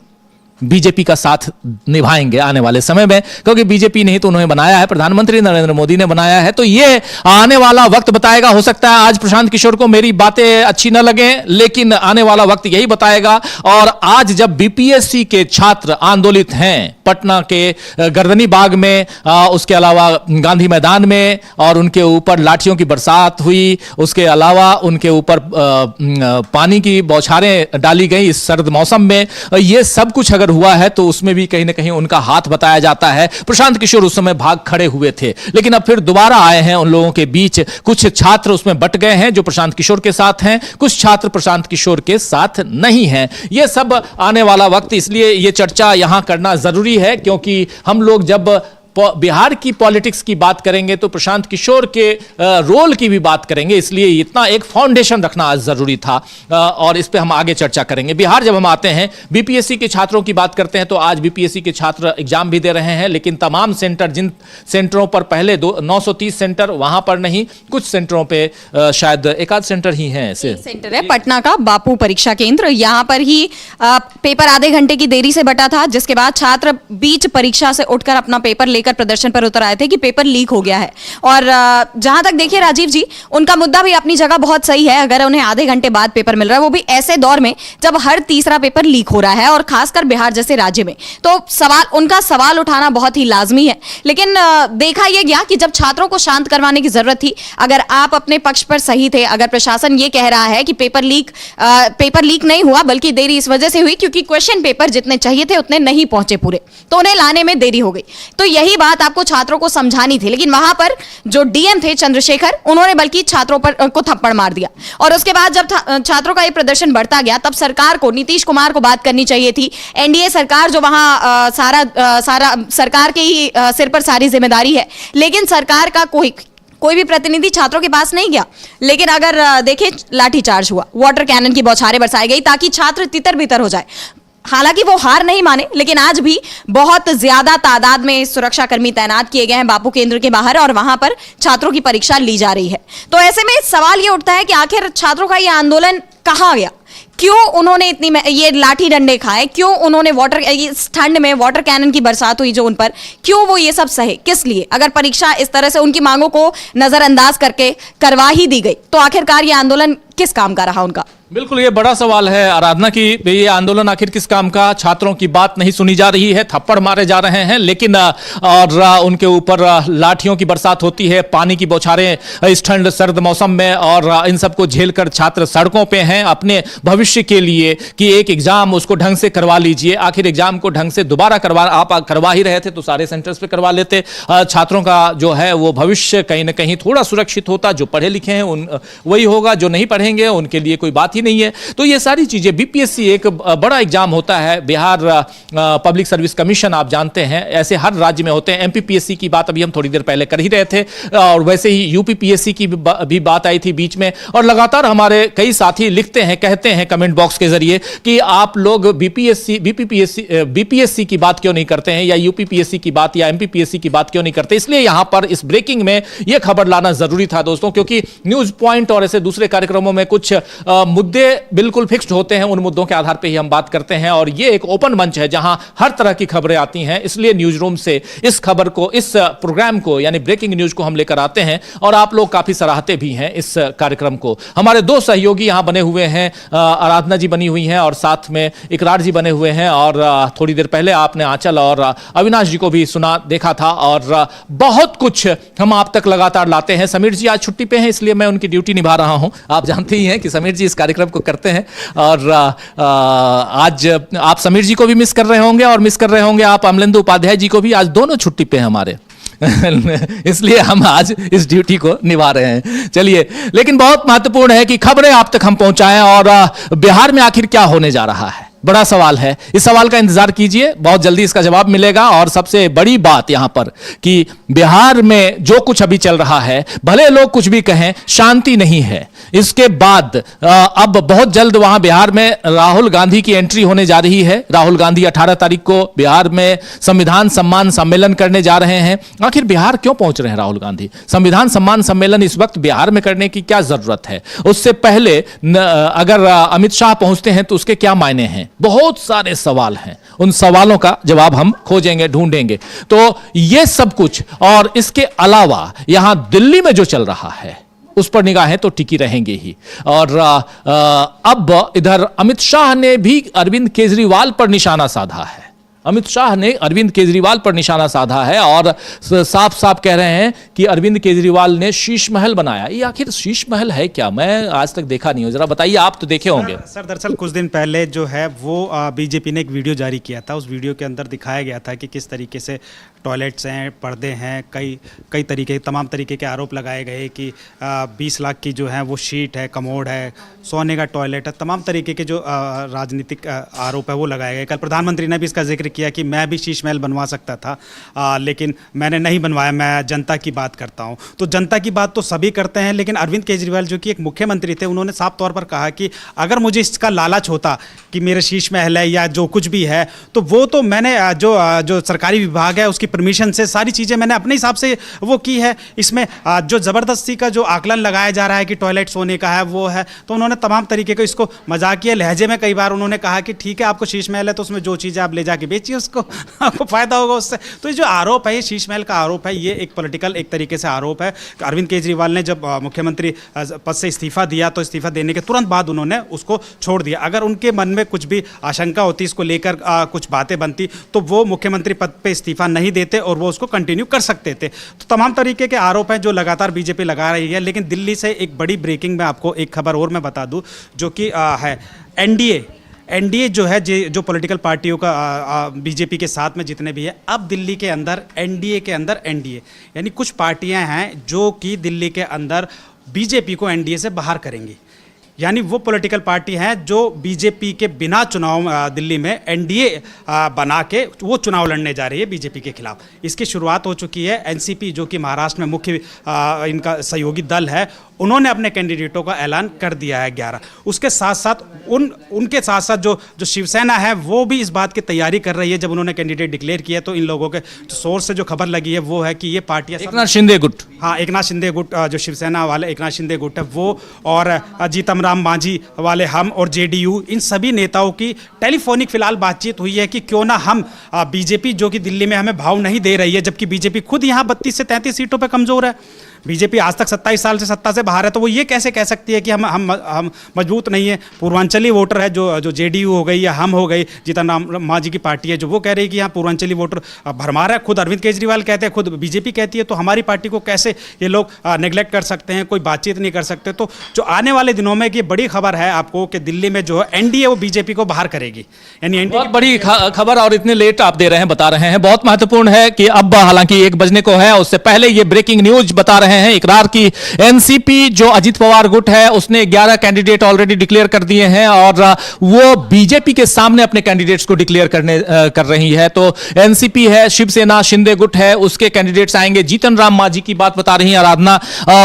बीजेपी का साथ निभाएंगे आने वाले समय में, क्योंकि बीजेपी ने ही तो उन्हें बनाया है, प्रधानमंत्री नरेंद्र मोदी ने बनाया है। तो ये आने वाला वक्त बताएगा। हो सकता है आज प्रशांत किशोर को मेरी बातें अच्छी न लगे, लेकिन आने वाला वक्त यही बताएगा। और आज जब बीपीएससी के छात्र आंदोलित हैं पटना के गर्दनी बाग में, उसके अलावा गांधी मैदान में, और उनके ऊपर लाठियों की बरसात हुई, उसके अलावा उनके ऊपर पानी की बौछारें डाली गई इस सर्द मौसम में, ये सब कुछ अगर हुआ है तो उसमें भी कहीं ना कहीं उनका हाथ बताया जाता है। प्रशांत किशोर उस समय भाग खड़े हुए थे, लेकिन अब फिर दोबारा आए हैं उन लोगों के बीच। कुछ छात्र उसमें बट गए हैं जो प्रशांत किशोर के साथ हैं, कुछ छात्र प्रशांत किशोर के साथ नहीं हैं। यह सब आने वाला वक्त, इसलिए यह चर्चा यहां करना जरूरी है, क्योंकि हम लोग जब बिहार की पॉलिटिक्स की बात करेंगे तो प्रशांत किशोर के रोल की भी बात करेंगे, इसलिए इतना एक फाउंडेशन रखना आज जरूरी था। और इस पे हम आगे चर्चा करेंगे। बिहार जब हम आते हैं, बीपीएससी के छात्रों की बात करते हैं, तो आज बीपीएससी के छात्र एग्जाम भी दे रहे हैं, लेकिन तमाम सेंटर, जिन सेंटरों पर पहले 930 सेंटर, वहां पर नहीं, कुछ सेंटरों पे शायद एक आध सेंटर ही है। सेंटर है पटना का बापू परीक्षा केंद्र, यहाँ पर ही पेपर आधे घंटे की देरी से बटा था, जिसके बाद छात्र बीच परीक्षा से उठकर अपना पेपर लेकर प्रदर्शन पर उतर आए थे कि पेपर लीक हो गया है। और जहां तक देखिए राजीव जी, उनका मुद्दा भी अपनी जगह बहुत सही है। अगर उन्हें आधे घंटे बाद पेपर मिल रहा है, वो भी ऐसे दौर में जब हर तीसरा पेपर लीक हो रहा है, और खासकर बिहार जैसे राज्य में, तो उनका सवाल उठाना बहुत ही लाजमी है। लेकिन देखा यह गया कि जब छात्रों को शांत करवाने की जरूरत थी, अगर आप अपने पक्ष पर सही थे, अगर प्रशासन ये कह रहा है कि पेपर लीक नहीं हुआ, बल्कि देरी इस वजह से हुई क्योंकि क्वेश्चन पेपर जितने चाहिए थे उतने नहीं पहुंचे पूरे, तो उन्हें लाने में देरी हो गई, तो यही बात आपको छात्रों को समझानी थी। लेकिन वहां पर जो डीएम थे चंद्रशेखर, उन्होंने बल्कि छात्रों पर को थप्पड़ मार दिया। और उसके बाद जब छात्रों का ये प्रदर्शन बढ़ता गया, तब सरकार को, नीतीश कुमार को बात करनी चाहिए थी। एनडीए सरकार जो वहां सारा सरकार के ही सिर पर सारी जिम्मेदारी है, लेकिन सरकार का कोई भी प्रतिनिधि छात्रों के पास नहीं गया। लेकिन अगर देखें, लाठीचार्ज हुआ, वाटर कैनन की बौछारें बरसाई गई ताकि छात्र तितर बितर हो जाए। हालांकि वो हार नहीं माने, लेकिन आज भी बहुत ज्यादा तादाद में सुरक्षाकर्मी तैनात किए गए हैं बापू केंद्र के बाहर, और वहां पर छात्रों की परीक्षा ली जा रही है। तो ऐसे में सवाल ये उठता है कि आखिर छात्रों का ये आंदोलन कहां गया, क्यों उन्होंने इतनी ये लाठी डंडे खाए, क्यों उन्होंने इस ठंड में वाटर कैनन की बरसात हुई जो उन पर, क्यों वो ये सब सहे, किस लिए? अगर परीक्षा इस तरह से उनकी मांगों को नजरअंदाज करके करवा ही दी गई, तो आखिरकार ये आंदोलन किस काम का रहा उनका? बिल्कुल, ये बड़ा सवाल है आराधना की, ये आंदोलन आखिर किस काम का? छात्रों की बात नहीं सुनी जा रही है, थप्पड़ मारे जा रहे हैं, लेकिन और उनके ऊपर लाठियों की बरसात होती है, पानी की बौछारें इस ठंड सर्द मौसम में, और इन सबको झेलकर छात्र सड़कों पे हैं अपने भविष्य के लिए कि एक एग्जाम उसको ढंग से करवा लीजिए। आखिर एग्जाम को ढंग से दोबारा आप करवा ही रहे थे तो सारे सेंटर्स पे करवा लेते, छात्रों का जो है वो भविष्य कहीं ना कहीं थोड़ा सुरक्षित होता। जो पढ़े लिखे हैं वही होगा, जो नहीं पढ़ेंगे उनके लिए कोई बात नहीं है। तो ये सारी चीजें, बीपीएससी एक बड़ा एग्जाम होता है, बिहार पब्लिक सर्विस कमीशन आप जानते हैं, ऐसे हर राज्य में होते हैं। एमपीपीएससी की बात अभी हम थोड़ी देर पहले कर ही रहे थे, और वैसे ही यूपीपीएससी की भी बात आई थी बीच में। और लगातार हमारे कई साथी लिखते हैं, कहते हैं कमेंट बॉक्स के जरिए कि आप लोग बीपीएससी की बात क्यों नहीं करते हैं, या यूपीपीएससी की बात या एमपीपीएससी की बात क्यों नहीं करते। इसलिए यहां पर इस ब्रेकिंग में यह खबर लाना जरूरी था दोस्तों, क्योंकि न्यूज पॉइंट और ऐसे दूसरे कार्यक्रमों में कुछ मुद्दे बिल्कुल फिक्स्ड होते हैं, उन मुद्दों के आधार पर ही हम बात करते हैं। और ये एक ओपन मंच है जहां हर तरह की खबरें आती हैं, इसलिए न्यूज रूम से इस खबर को, इस प्रोग्राम को यानी ब्रेकिंग न्यूज को हम लेकर आते हैं और आप लोग काफी सराहते भी हैं इस कार्यक्रम को। हमारे दो सहयोगी यहां बने हुए हैं, आराधना जी बनी हुई हैं और साथ में इकरार जी बने हुए हैं। और थोड़ी देर पहले आपने आंचल और अविनाश जी को भी सुना देखा था और बहुत कुछ हम आप तक लगातार लाते हैं। समीर जी आज छुट्टी पे हैं, इसलिए मैं उनकी ड्यूटी निभा रहा हूं। आप जानते ही हैं कि समीर जी इस कार्यक्रम को करते हैं और आज आप समीर जी को भी मिस कर रहे होंगे और मिस कर रहे होंगे आप अमलेंदु उपाध्याय जी को भी। आज दोनों छुट्टी पे हैं हमारे इसलिए हम आज इस ड्यूटी को निभा रहे हैं। चलिए, लेकिन बहुत महत्वपूर्ण है कि खबरें आप तक हम पहुंचाएं और बिहार में आखिर क्या होने जा रहा है, बड़ा सवाल है। इस सवाल का इंतजार कीजिए, बहुत जल्दी इसका जवाब मिलेगा। और सबसे बड़ी बात यहां पर कि बिहार में जो कुछ अभी चल रहा है, भले लोग कुछ भी कहें, शांति नहीं है। इसके बाद अब बहुत जल्द वहां बिहार में राहुल गांधी की एंट्री होने जा रही है। राहुल गांधी 18 तारीख को बिहार में संविधान सम्मान सम्मेलन करने जा रहे हैं। आखिर बिहार क्यों पहुंच रहे हैं राहुल गांधी? संविधान सम्मान सम्मेलन इस वक्त बिहार में करने की क्या जरूरत है? उससे पहले अगर अमित शाह पहुंचते हैं तो उसके क्या मायने हैं? बहुत सारे सवाल हैं, उन सवालों का जवाब हम खोजेंगे, ढूंढेंगे। तो ये सब कुछ और इसके अलावा यहां दिल्ली में जो चल रहा है उस पर निगाहें तो टिकी रहेंगी ही। और अब इधर अमित शाह ने भी अरविंद केजरीवाल पर निशाना साधा है। अमित शाह ने अरविंद केजरीवाल पर निशाना साधा है और साफ साफ कह रहे हैं कि अरविंद केजरीवाल ने शीश महल बनाया। ये आखिर शीश महल है क्या? मैं आज तक देखा नहीं हूं, जरा बताइए, आप तो देखे होंगे। सर दरअसल कुछ दिन पहले जो है वो बीजेपी ने एक वीडियो जारी किया था। उस वीडियो के अंदर दिखाया गया था कि किस तरीके से टॉयलेट्स हैं, पर्दे हैं, कई तरीके, तमाम तरीके के आरोप लगाए गए कि 20 लाख की जो है वो शीट है, कमोड है, सोने का टॉयलेट है, तमाम तरीके के जो राजनीतिक आरोप है वो लगाए गए। कल प्रधानमंत्री ने भी इसका जिक्र किया कि मैं भी शीश महल बनवा सकता था, लेकिन मैंने नहीं बनवाया, मैं जनता की बात करता हूं। तो जनता की बात तो सभी करते हैं, लेकिन अरविंद केजरीवाल जो कि एक मुख्यमंत्री थे, उन्होंने साफ तौर पर कहा कि अगर मुझे इसका लालच होता कि मेरे शीश महल है या जो कुछ भी है, तो वो तो मैंने जो सरकारी विभाग है उसकी परमिशन से सारी चीज़ें मैंने अपने हिसाब से वो की है। इसमें जो ज़बरदस्ती का जो आकलन लगाया जा रहा है कि टॉयलेट सोने का है वो है, तो उन्होंने तमाम तरीके को इसको मजाकिया लहजे में कई बार उन्होंने कहा कि ठीक है, आपको शीश महल है तो उसमें जो चीज़ें आप ले जाके बेचिए, उसको आपको फायदा होगा उससे। तो ये जो आरोप है, ये शीश महल का आरोप है, ये एक पॉलिटिकल एक तरीके से आरोप है। अरविंद केजरीवाल ने जब मुख्यमंत्री पद से इस्तीफा दिया तो इस्तीफा देने के तुरंत बाद उन्होंने उसको छोड़ दिया। अगर उनके मन में कुछ भी आशंका होती, इसको लेकर कुछ बातें बनती, तो वो मुख्यमंत्री पद पे इस्तीफा नहीं देते और वो उसको कंटिन्यू कर सकते थे। तो तमाम तरीके के आरोप हैं जो लगातार बीजेपी लगा रही है। लेकिन दिल्ली से एक बड़ी ब्रेकिंग में आपको एक खबर और मैं बता दूं, जो कि है एनडीए जो है, जो पॉलिटिकल पार्टियों का बीजेपी के साथ में जितने भी है, अब दिल्ली के अंदर एनडीए के अंदर एनडीए यानी कुछ पार्टियां हैं जो कि दिल्ली के अंदर बीजेपी को एनडीए से बाहर करेंगी। यानी वो पॉलिटिकल पार्टी हैं जो बीजेपी के बिना चुनाव दिल्ली में एनडीए बना के वो चुनाव लड़ने जा रही है बीजेपी के खिलाफ। इसकी शुरुआत हो चुकी है। एनसीपी जो कि महाराष्ट्र में मुख्य इनका सहयोगी दल है, उन्होंने अपने कैंडिडेटों का ऐलान कर दिया है 11। उसके साथ साथ उनके साथ साथ जो शिवसेना है वो भी इस बात की तैयारी कर रही है। जब उन्होंने कैंडिडेट डिक्लेयर किया तो इन लोगों के सोर्स से जो खबर लगी है वो है कि ये पार्टियां एकनाथ शिंदे गुट, हाँ एकनाथ शिंदे गुट, जो शिवसेना वाले एकनाथ शिंदे गुट है वो, और जीतन राम मांझी वाले हम, और जेडीयू, इन सभी नेताओं की टेलीफोनिक फिलहाल बातचीत हुई है कि क्यों ना हम बीजेपी जो कि दिल्ली में हमें भाव नहीं दे रही है, जबकि बीजेपी खुद यहाँ 32 से 33 सीटों पर कमजोर है। बीजेपी आज तक 27 साल से सत्ता से बाहर है, तो वो ये कैसे कह सकती है कि हम मजबूत नहीं है। पूर्वांचली वोटर है जो जेडीयू हो गई या हम हो गई, जीतन राम मांझी की पार्टी है, जो वो कह रही है कि यहाँ पूर्वांचली वोटर भरमार है। खुद अरविंद केजरीवाल कहते हैं, खुद बीजेपी कहती है, तो हमारी पार्टी को कैसे ये लोग नेग्लेक्ट कर सकते हैं, कोई बातचीत नहीं कर सकते। तो जो आने वाले दिनों में ये बड़ी खबर है आपको कि दिल्ली में जो है एनडीए वो बीजेपी को बाहर करेगी। यानी बहुत बड़ी खबर, और इतने लेट आप दे रहे हैं, बता रहे हैं। बहुत महत्वपूर्ण है कि अब हालांकि 1 बजने को है, उससे पहले ये ब्रेकिंग न्यूज बता रहे हैं इकरार की एनसीपी जो अजित पवार गुट है उसने 11 कैंडिडेट ऑलरेडी डिक्लेयर कर दिए हैं और वो बीजेपी के सामने अपने कैंडिडेट्स को डिक्लेयर कर रही है। तो एनसीपी है, शिवसेना, शिंदे गुट है, उसके कैंडिडेट्स आएंगे। जीतन राम मांझी की बात बता रही है आराधना,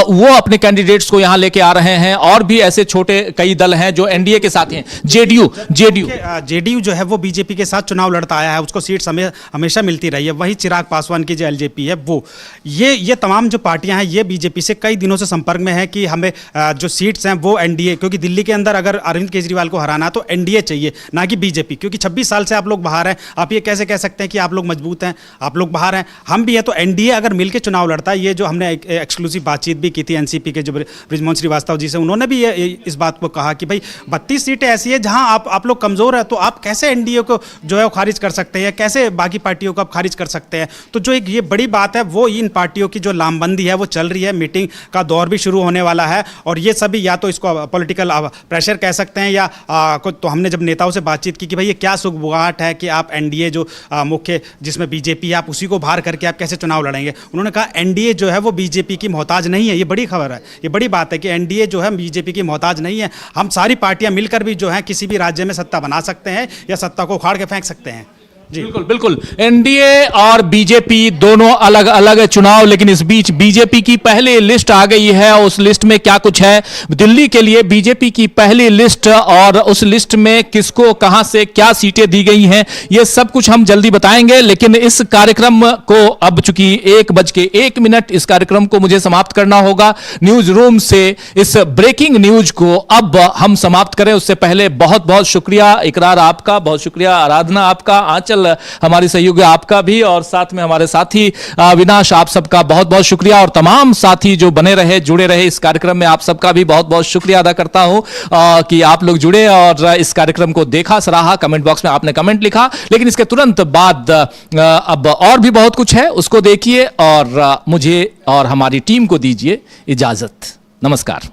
वो अपने कैंडिडेट्स को यहां लेके आ रहे हैं। और भी ऐसे छोटे कई दल हैं जो एनडीए के साथ हैं। जेडीयू जो है वो बीजेपी के साथ चुनाव लड़ता आया है, उसको सीट हमेशा मिलती रही है। वही चिराग पासवान की जो एलजेपी है वो, ये तमाम जो पार्टियां हैं ये बीजेपी से कई दिनों से संपर्क में है कि हमें जो सीट्स हैं वो एनडीए, क्योंकि दिल्ली के अंदर अगर अरविंद केजरीवाल को हराना तो एनडीए चाहिए, ना कि बीजेपी, क्योंकि 26 साल से आप लोग बाहर हैं। आप ये कैसे कह सकते हैं कि आप लोग मजबूत हैं, आप लोग बाहर हैं, हम भी हैं। तो एनडीए अगर मिलकर चुनाव लड़ता है, ये जो हमने एक्सक्लूसिव बातचीत भी की थी एनसीपी के जो बृजमोहन श्रीवास्तव जी से, उन्होंने भी इस बात को कहा कि भाई 32 सीटें ऐसी है जहां आप लोग कमजोर है, तो आप कैसे एनडीए को जो है वो खारिज कर सकते हैं, कैसे बाकी पार्टियों को आप खारिज कर सकते हैं। तो जो एक ये बड़ी बात है वो इन पार्टियों की जो लामबंदी है वो चल रही है, मीटिंग का दौर भी शुरू होने वाला है, और ये सभी या तो इसको पॉलिटिकल प्रेशर कह सकते हैं या तो हमने जब नेताओं से बातचीत की कि भाई ये क्या सुगबुगाहट है कि आप एनडीए जो मुख्य जिसमें बीजेपी है, आप उसी को बाहर करके आप कैसे चुनाव लड़ेंगे। उन्होंने कहा एनडीए जो है वो बीजेपी की मोहताज नहीं है। ये बड़ी खबर है, ये बड़ी बात है कि एनडीए जो है बीजेपी की मोहताज नहीं है। हम सारी पार्टियां मिलकर भी जो है किसी भी राज्य में सत्ता बना सकते हैं या सत्ता को उखाड़ के फेंक सकते हैं। बिल्कुल बिल्कुल, एनडीए और बीजेपी दोनों अलग अलग चुनाव, लेकिन इस बीच बीजेपी की पहली लिस्ट आ गई है। उस लिस्ट में क्या कुछ है, दिल्ली के लिए बीजेपी की पहली लिस्ट, और उस लिस्ट में किसको कहां से क्या सीटें दी गई हैं, ये सब कुछ हम जल्दी बताएंगे। लेकिन इस कार्यक्रम को अब चूंकि 1:01 इस कार्यक्रम को मुझे समाप्त करना होगा, न्यूज रूम से इस ब्रेकिंग न्यूज को अब हम समाप्त करें उससे पहले बहुत बहुत शुक्रिया इकरार आपका, बहुत शुक्रिया आराधना आपका, आंचल हमारी सहयोगी आपका भी, और साथ में हमारे साथी विनाश, आप सबका बहुत बहुत शुक्रिया, और तमाम साथी जो बने रहे जुड़े रहे इस कार्यक्रम में, आप सबका भी बहुत बहुत शुक्रिया अदा करता हूं कि आप लोग जुड़े और इस कार्यक्रम को देखा, सराहा, कमेंट बॉक्स में आपने कमेंट लिखा। लेकिन इसके तुरंत बाद अब और भी बहुत कुछ है, उसको देखिए और मुझे और हमारी टीम को दीजिए इजाजत। नमस्कार।